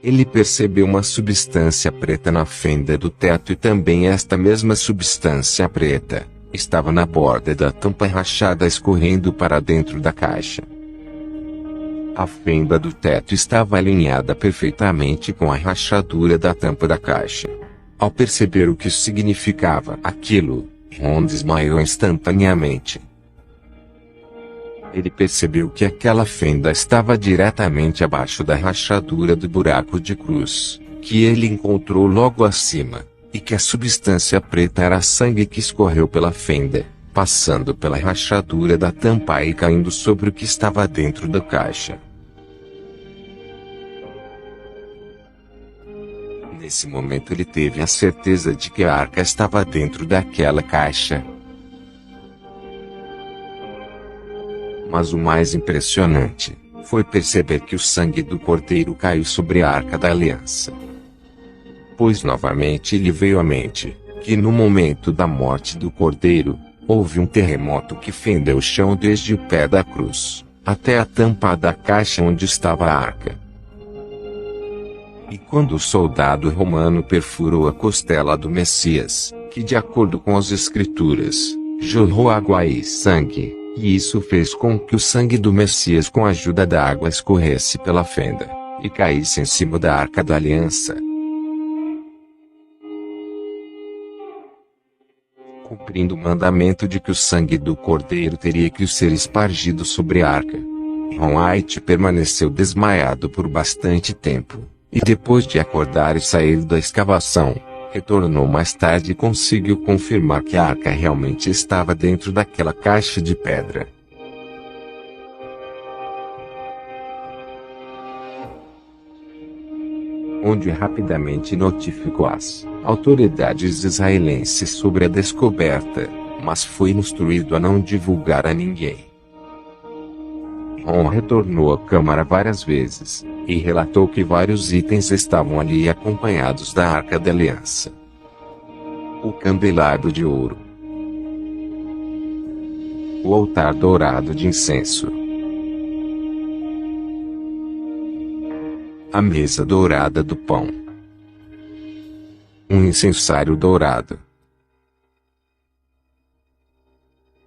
Ele percebeu uma substância preta na fenda do teto e também esta mesma substância preta estava na borda da tampa rachada escorrendo para dentro da caixa. A fenda do teto estava alinhada perfeitamente com a rachadura da tampa da caixa. Ao perceber o que significava aquilo, Ron desmaiou instantaneamente. Ele percebeu que aquela fenda estava diretamente abaixo da rachadura do buraco de cruz, que ele encontrou logo acima, e que a substância preta era sangue que escorreu pela fenda, passando pela rachadura da tampa e caindo sobre o que estava dentro da caixa. Nesse momento ele teve a certeza de que a arca estava dentro daquela caixa. Mas o mais impressionante foi perceber que o sangue do cordeiro caiu sobre a arca da aliança. Pois novamente lhe veio à mente que no momento da morte do cordeiro, houve um terremoto que fendeu o chão desde o pé da cruz até a tampa da caixa onde estava a arca. E quando o soldado romano perfurou a costela do Messias, que de acordo com as Escrituras, jorrou água e sangue, e isso fez com que o sangue do Messias com a ajuda da água escorresse pela fenda, e caísse em cima da arca da aliança, cumprindo o mandamento de que o sangue do cordeiro teria que ser espargido sobre a arca. Ron White permaneceu desmaiado por bastante tempo, e depois de acordar e sair da escavação, retornou mais tarde e conseguiu confirmar que a arca realmente estava dentro daquela caixa de pedra. Onde rapidamente notificou as autoridades israelenses sobre a descoberta, mas foi instruído a não divulgar a ninguém. Ron retornou à Câmara várias vezes, e relatou que vários itens estavam ali acompanhados da Arca da Aliança. O candelabro de ouro, o altar dourado de incenso, a mesa dourada do pão, um incensário dourado,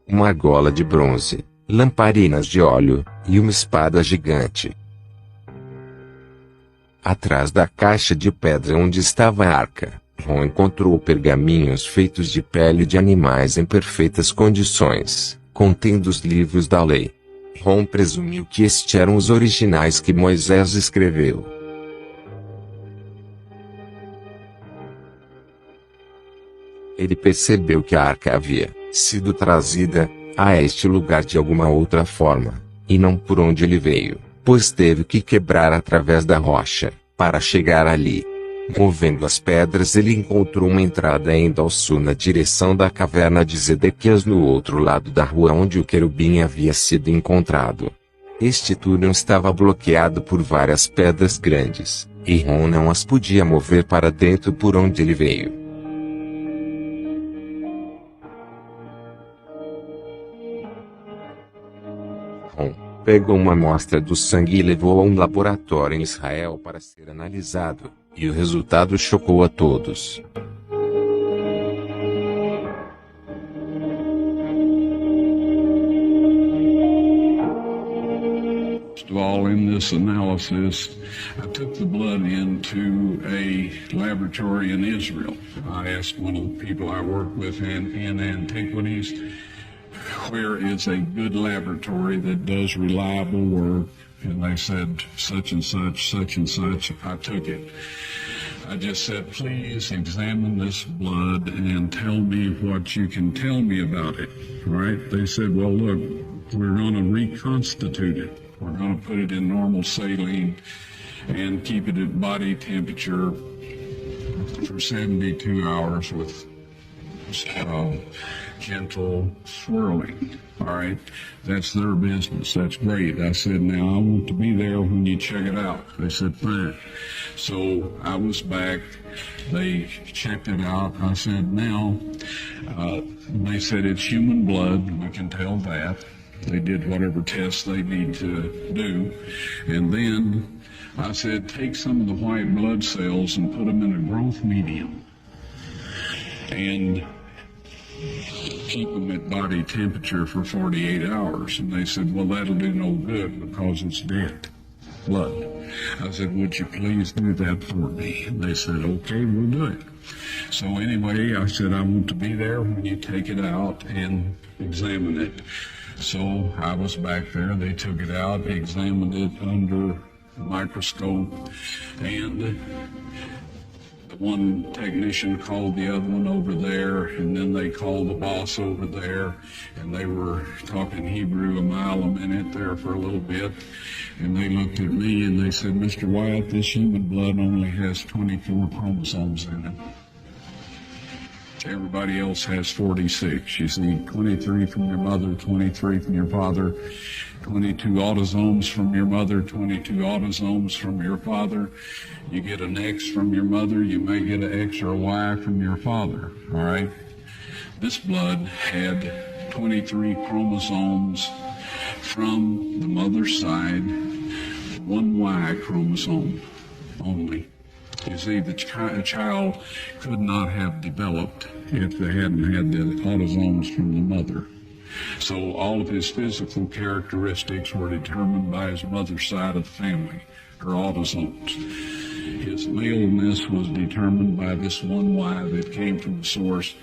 uma argola de bronze, lamparinas de óleo, e uma espada gigante. Atrás da caixa de pedra onde estava a arca, Ron encontrou pergaminhos feitos de pele de animais em perfeitas condições, contendo os livros da lei. Ron presumiu que estes eram os originais que Moisés escreveu. Ele percebeu que a arca havia sido trazida a este lugar de alguma outra forma, e não por onde ele veio, pois teve que quebrar através da rocha, para chegar ali. Movendo as pedras, ele encontrou uma entrada indo ao sul na direção da caverna de Zedequias, no outro lado da rua onde o querubim havia sido encontrado. Este túnel estava bloqueado por várias pedras grandes, e Ron não as podia mover para dentro por onde ele veio. Ron pegou uma amostra do sangue e levou a um laboratório em Israel para ser analisado, e o resultado chocou a todos. First of all, in this analysis, I took the blood into a laboratory in Israel. I asked one of the people I work with in antiquities, where is a good laboratory that does reliable work? And they said, such and such, such and such. I took it. I just said, please examine this blood and tell me what you can tell me about it. All right? They said, well, look, we're going to reconstitute it. We're going to put it in normal saline and keep it at body temperature for 72 hours with gentle swirling. All right, that's their business. That's great. I said, now I want to be there when you check it out. They said, fine. So I was back. They checked it out. I said, now, they said it's human blood. We can tell that. They did whatever tests they need to do. And then I said, take some of the white blood cells and put them in a growth medium. And keep them at body temperature for 48 hours. And they said, well, that'll do no good because it's dead blood. I said, would you please do that for me? And they said, okay, we'll do it. So anyway, I said, I want to be there when you take it out and examine it. So I was back there. They took it out, examined it under a microscope, and one technician called the other one over there, and then they called the boss over there, and they were talking Hebrew a mile a minute there for a little bit, and they looked at me and they said, Mr. Wyatt, this human blood only has 24 chromosomes in it. Everybody else has 46. You see, 23 from your mother, 23 from your father, 22 autosomes from your mother, 22 autosomes from your father. You get an X from your mother, you may get an X or a Y from your father, all right? This blood had 23 chromosomes from the mother's side, one Y chromosome only. You see, the child could not have developed if they hadn't had the autosomes from the mother. So all of his physical characteristics were determined by his mother's side of the family, her autosomes. His maleness was determined by this one Y that came from the source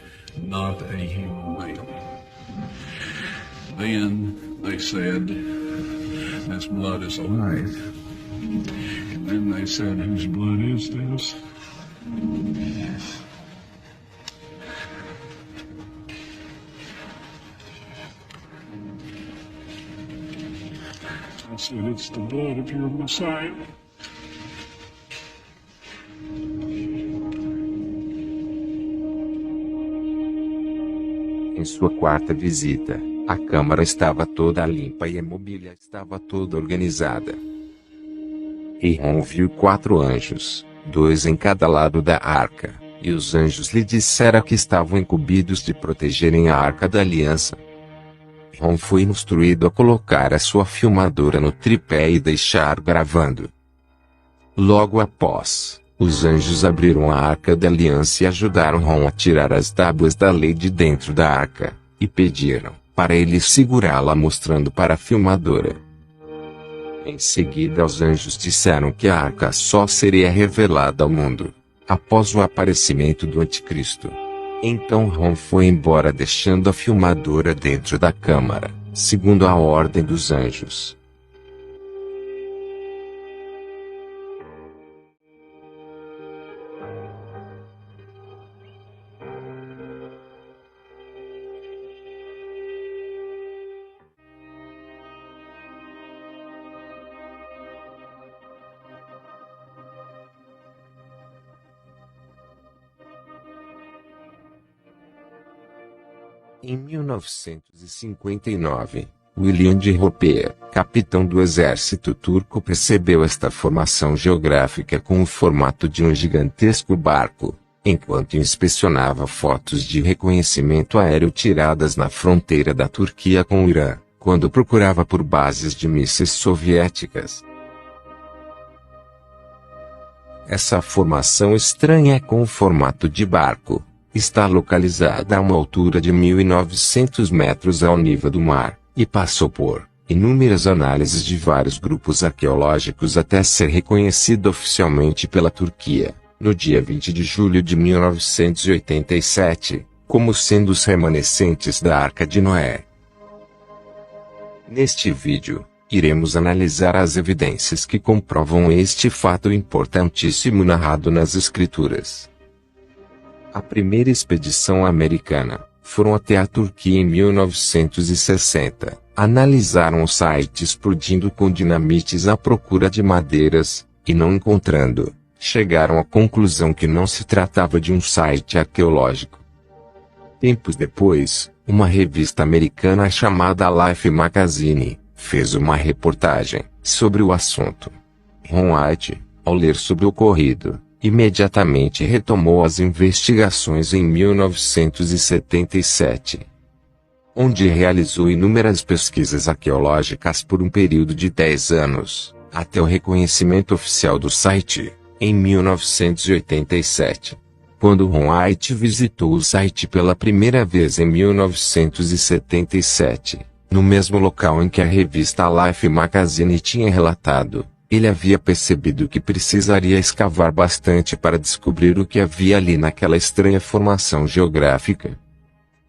not a human male. Then they said, this blood is alive. And then they said, whose blood is this? I said, it's the blood of your Messiah. Em sua quarta visita, a câmara estava toda limpa e a mobília estava toda organizada. E Ron viu 4 anjos, 2 em cada lado da arca, e os anjos lhe disseram que estavam incumbidos de protegerem a arca da aliança. Ron foi instruído a colocar a sua filmadora no tripé e deixar gravando. Logo após, os anjos abriram a arca da aliança e ajudaram Ron a tirar as tábuas da lei de dentro da arca, e pediram para ele segurá-la mostrando para a filmadora. Em seguida os anjos disseram que a arca só seria revelada ao mundo após o aparecimento do anticristo. Então Ron foi embora deixando a filmadora dentro da câmara, segundo a ordem dos anjos. Em 1959, William de Roper, capitão do exército turco, percebeu esta formação geográfica com o formato de um gigantesco barco, enquanto inspecionava fotos de reconhecimento aéreo tiradas na fronteira da Turquia com o Irã, quando procurava por bases de mísseis soviéticas. Essa formação estranha com o formato de barco está localizada a uma altura de 1.900 metros ao nível do mar, e passou por inúmeras análises de vários grupos arqueológicos até ser reconhecida oficialmente pela Turquia, no dia 20 de julho de 1987, como sendo os remanescentes da Arca de Noé. Neste vídeo, iremos analisar as evidências que comprovam este fato importantíssimo narrado nas Escrituras. A primeira expedição americana foram até a Turquia em 1960, analisaram o site explodindo com dinamites à procura de madeiras, e não encontrando, chegaram à conclusão que não se tratava de um site arqueológico. Tempos depois, uma revista americana chamada Life Magazine fez uma reportagem sobre o assunto. Ron White, ao ler sobre o ocorrido, imediatamente retomou as investigações em 1977, onde realizou inúmeras pesquisas arqueológicas por um período de 10 anos, até o reconhecimento oficial do site, em 1987. Quando Ron White visitou o site pela primeira vez em 1977, no mesmo local em que a revista Life Magazine tinha relatado, ele havia percebido que precisaria escavar bastante para descobrir o que havia ali naquela estranha formação geográfica.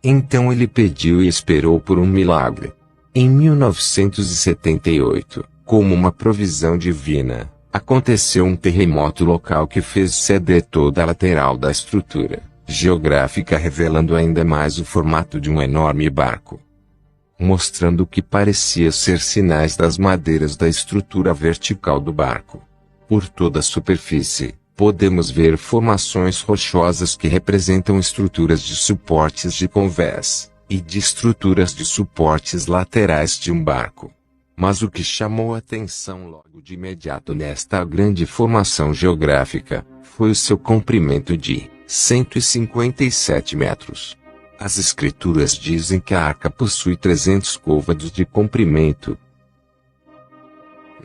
Então ele pediu e esperou por um milagre. Em 1978, como uma provisão divina, aconteceu um terremoto local que fez ceder toda a lateral da estrutura geográfica, revelando ainda mais o formato de um enorme barco, mostrando o que parecia ser sinais das madeiras da estrutura vertical do barco. Por toda a superfície, podemos ver formações rochosas que representam estruturas de suportes de convés, e de estruturas de suportes laterais de um barco. Mas o que chamou a atenção logo de imediato nesta grande formação geográfica, foi o seu comprimento de 157 metros. As escrituras dizem que a arca possui 300 côvados de comprimento.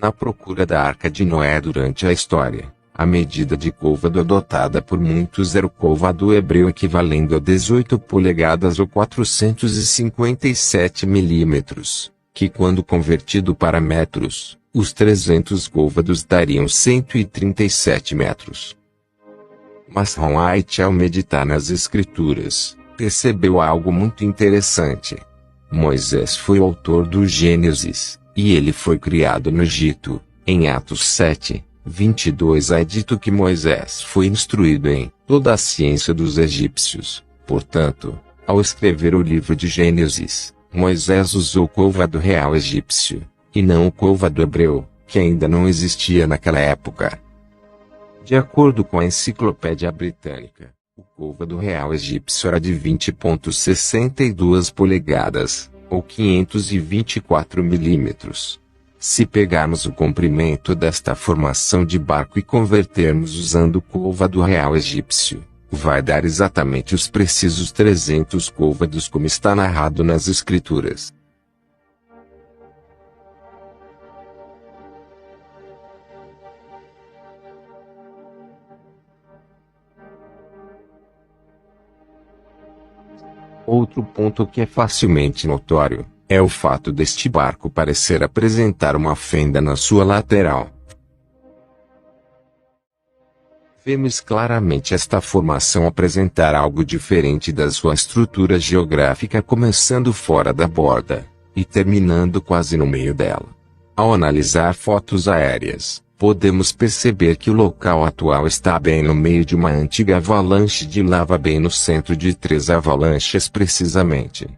Na procura da Arca de Noé durante a história, a medida de côvado adotada por muitos era o côvado hebreu, equivalendo a 18 polegadas ou 457 milímetros, que quando convertido para metros, os 300 côvados dariam 137 metros. Mas Ron White, ao meditar nas escrituras, percebeu algo muito interessante. Moisés foi o autor do Gênesis, e ele foi criado no Egito. Em Atos 7, 22 é dito que Moisés foi instruído em toda a ciência dos egípcios. Portanto, ao escrever o livro de Gênesis, Moisés usou o côvado real egípcio, e não o côvado hebreu, que ainda não existia naquela época. De acordo com a Enciclopédia Britânica, o côvado real egípcio era de 20,62 polegadas, ou 524 milímetros. Se pegarmos o comprimento desta formação de barco e convertermos usando o côvado real egípcio, vai dar exatamente os precisos 300 côvados como está narrado nas escrituras. Outro ponto que é facilmente notório, é o fato deste barco parecer apresentar uma fenda na sua lateral. Vemos claramente esta formação apresentar algo diferente da sua estrutura geográfica, começando fora da borda, e terminando quase no meio dela. Ao analisar fotos aéreas, podemos perceber que o local atual está bem no meio de uma antiga avalanche de lava, bem no centro de 3 avalanches precisamente.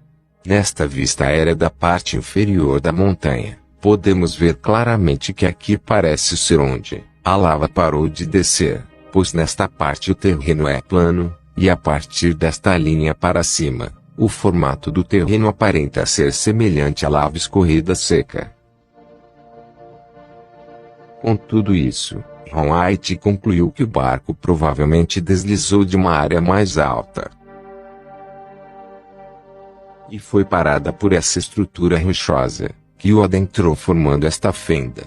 Nesta vista aérea da parte inferior da montanha, podemos ver claramente que aqui parece ser onde a lava parou de descer, pois nesta parte o terreno é plano, e a partir desta linha para cima, o formato do terreno aparenta ser semelhante à lava escorrida seca. Com tudo isso, Ron White concluiu que o barco provavelmente deslizou de uma área mais alta e foi parada por essa estrutura rochosa, que o adentrou formando esta fenda.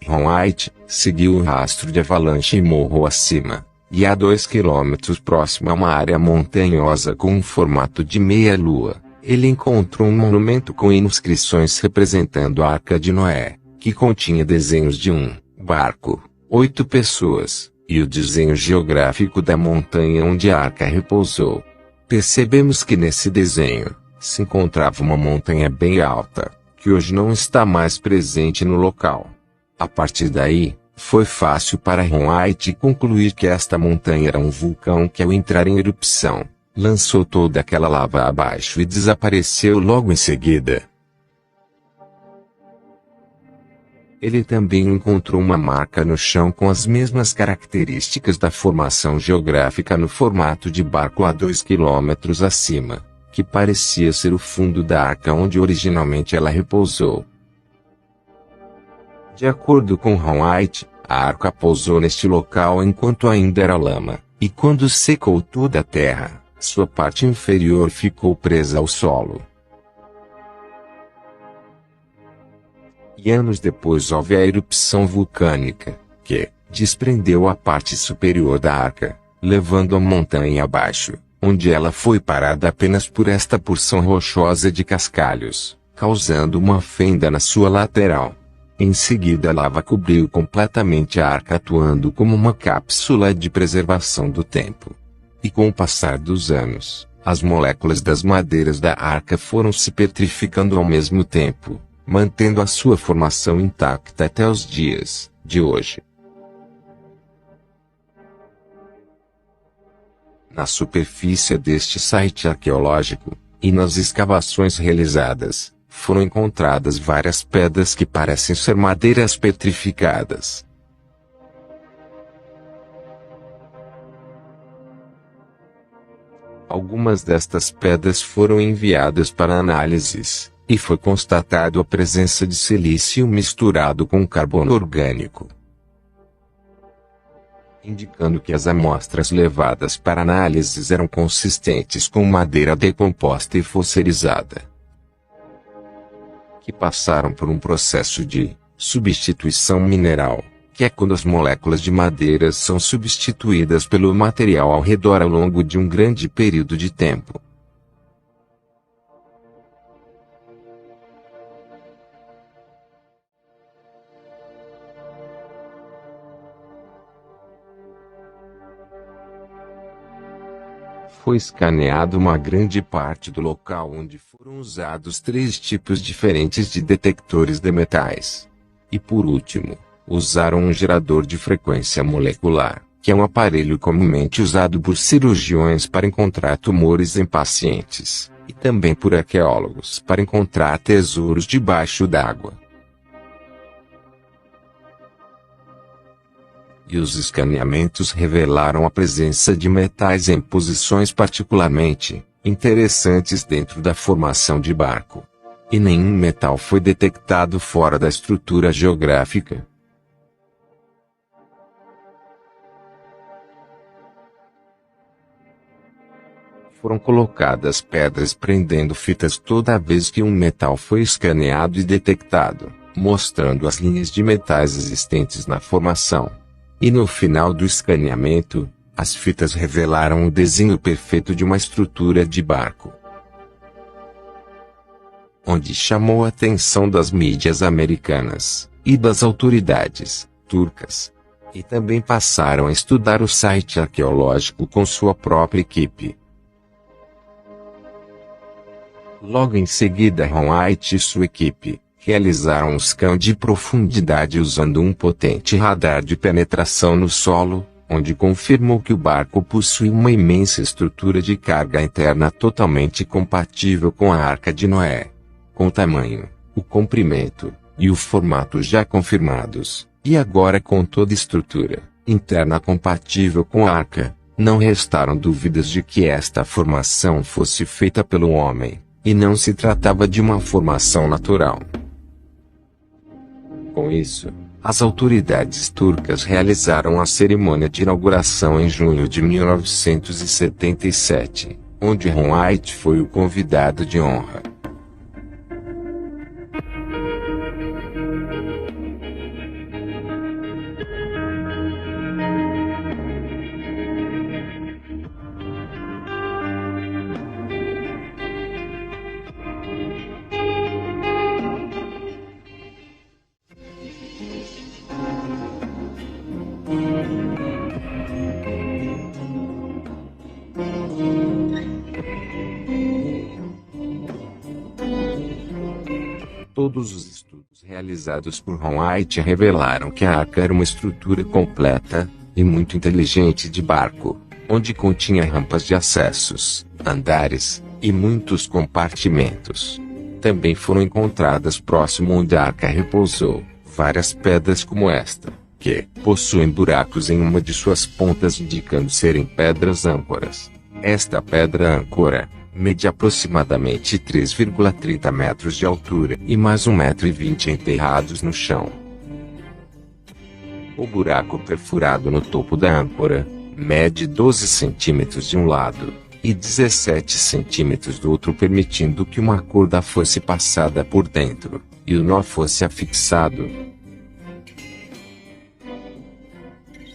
Ron White seguiu o rastro de avalanche e morro acima, e a 2 quilômetros próximo a uma área montanhosa com um formato de meia-lua, ele encontrou um monumento com inscrições representando a Arca de Noé, que continha desenhos de um barco, 8 pessoas, e o desenho geográfico da montanha onde a arca repousou. Percebemos que nesse desenho se encontrava uma montanha bem alta, que hoje não está mais presente no local. A partir daí, foi fácil para Ron White concluir que esta montanha era um vulcão que, ao entrar em erupção, lançou toda aquela lava abaixo e desapareceu logo em seguida. Ele também encontrou uma marca no chão com as mesmas características da formação geográfica no formato de barco a 2 quilômetros acima, que parecia ser o fundo da arca onde originalmente ela repousou. De acordo com Ron White, a arca pousou neste local enquanto ainda era lama, e quando secou toda a terra, sua parte inferior ficou presa ao solo. E anos depois houve a erupção vulcânica, que desprendeu a parte superior da arca, levando a montanha abaixo, onde ela foi parada apenas por esta porção rochosa de cascalhos, causando uma fenda na sua lateral. Em seguida a lava cobriu completamente a arca, atuando como uma cápsula de preservação do tempo. E com o passar dos anos, as moléculas das madeiras da arca foram se petrificando ao mesmo tempo, mantendo a sua formação intacta até os dias de hoje. Na superfície deste site arqueológico, e nas escavações realizadas, foram encontradas várias pedras que parecem ser madeiras petrificadas. Algumas destas pedras foram enviadas para análises, e foi constatado a presença de silício misturado com carbono orgânico, indicando que as amostras levadas para análises eram consistentes com madeira decomposta e fossilizada, que passaram por um processo de substituição mineral, que é quando as moléculas de madeira são substituídas pelo material ao redor ao longo de um grande período de tempo. Foi escaneado uma grande parte do local onde foram usados 3 tipos diferentes de detectores de metais. E por último, usaram um gerador de frequência molecular, que é um aparelho comumente usado por cirurgiões para encontrar tumores em pacientes, e também por arqueólogos para encontrar tesouros debaixo d'água. E os escaneamentos revelaram a presença de metais em posições particularmente interessantes dentro da formação de barco. E nenhum metal foi detectado fora da estrutura geográfica. Foram colocadas pedras prendendo fitas toda vez que um metal foi escaneado e detectado, mostrando as linhas de metais existentes na formação. E no final do escaneamento, as fitas revelaram o desenho perfeito de uma estrutura de barco, onde chamou a atenção das mídias americanas e das autoridades turcas. E também passaram a estudar o site arqueológico com sua própria equipe. Logo em seguida, Ron White e sua equipe realizaram um scan de profundidade usando um potente radar de penetração no solo, onde confirmou que o barco possui uma imensa estrutura de carga interna totalmente compatível com a Arca de Noé, com o tamanho, o comprimento e o formato já confirmados, e agora com toda estrutura interna compatível com a Arca. Não restaram dúvidas de que esta formação fosse feita pelo homem, e não se tratava de uma formação natural. Com isso, as autoridades turcas realizaram a cerimônia de inauguração em junho de 1977, onde Ron White foi o convidado de honra. Todos os estudos realizados por Ron White revelaram que a Arca era uma estrutura completa e muito inteligente de barco, onde continha rampas de acessos, andares e muitos compartimentos. Também foram encontradas próximo onde a Arca repousou várias pedras como esta, que possuem buracos em uma de suas pontas, indicando serem pedras âncoras. Esta pedra âncora mede aproximadamente 3,30 metros de altura e mais 1,20 m enterrados no chão. O buraco perfurado no topo da âncora mede 12 centímetros de um lado e 17 centímetros do outro, permitindo que uma corda fosse passada por dentro e o nó fosse afixado.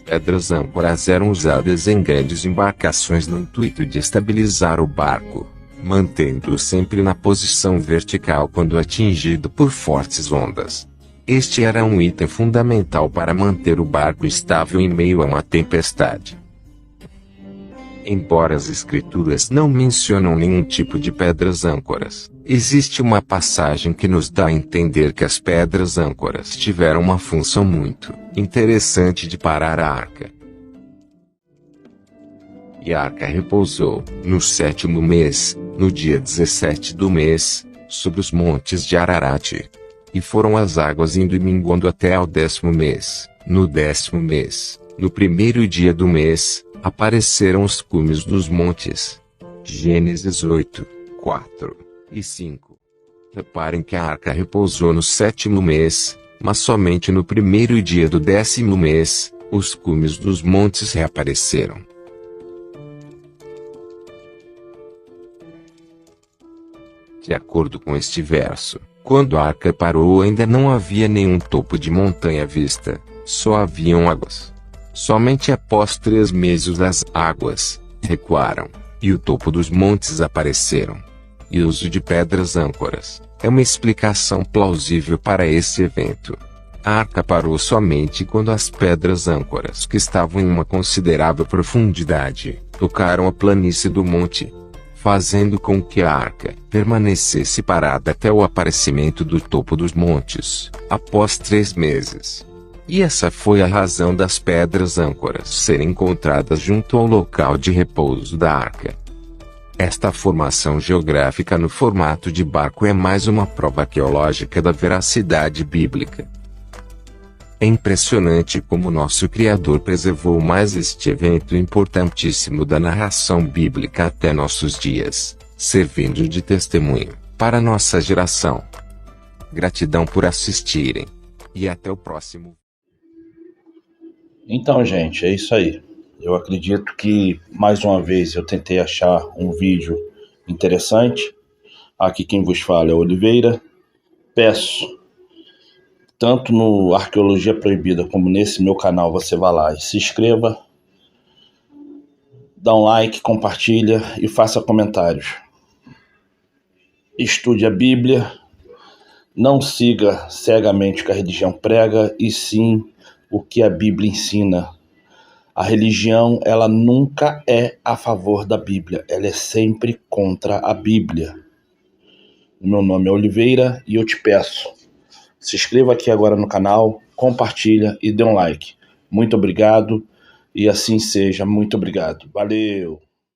Pedras âncoras eram usadas em grandes embarcações no intuito de estabilizar o barco, mantendo-o sempre na posição vertical quando atingido por fortes ondas. Este era um item fundamental para manter o barco estável em meio a uma tempestade. Embora as escrituras não mencionam nenhum tipo de pedras âncoras, existe uma passagem que nos dá a entender que as pedras âncoras tiveram uma função muito interessante de parar a arca. E a arca repousou, no 7º mês, no dia 17 do mês, sobre os montes de Ararat. E foram as águas indo e minguando até ao 10º mês. No 10º mês, no primeiro dia do mês, apareceram os cumes dos montes. Gênesis 8, 4 e 5. Reparem que a arca repousou no 7º mês, mas somente no primeiro dia do 10º mês, os cumes dos montes reapareceram. De acordo com este verso, quando a arca parou ainda não havia nenhum topo de montanha à vista, só haviam águas. Somente após 3 meses as águas recuaram, e o topo dos montes apareceram. E o uso de pedras âncoras é uma explicação plausível para esse evento. A arca parou somente quando as pedras âncoras, que estavam em uma considerável profundidade, tocaram a planície do monte, fazendo com que a arca permanecesse parada até o aparecimento do topo dos montes, após 3 meses. E essa foi a razão das pedras âncoras serem encontradas junto ao local de repouso da arca. Esta formação geográfica no formato de barco é mais uma prova arqueológica da veracidade bíblica. É impressionante como nosso Criador preservou mais este evento importantíssimo da narração bíblica até nossos dias, servindo de testemunho para nossa geração. Gratidão por assistirem. E até o próximo. Então, gente, é isso aí. Eu acredito que, mais uma vez, eu tentei achar um vídeo interessante. Aqui quem vos fala é Oliveira. Peço, tanto no Arqueologia Proibida como nesse meu canal, você vá lá e se inscreva, dá um like, compartilha e faça comentários. Estude a Bíblia, não siga cegamente o que a religião prega, e sim o que a Bíblia ensina. A religião, ela nunca é a favor da Bíblia, ela é sempre contra a Bíblia. O meu nome é Oliveira e eu te peço, se inscreva aqui agora no canal, compartilha e dê um like. Muito obrigado e assim seja, muito obrigado. Valeu!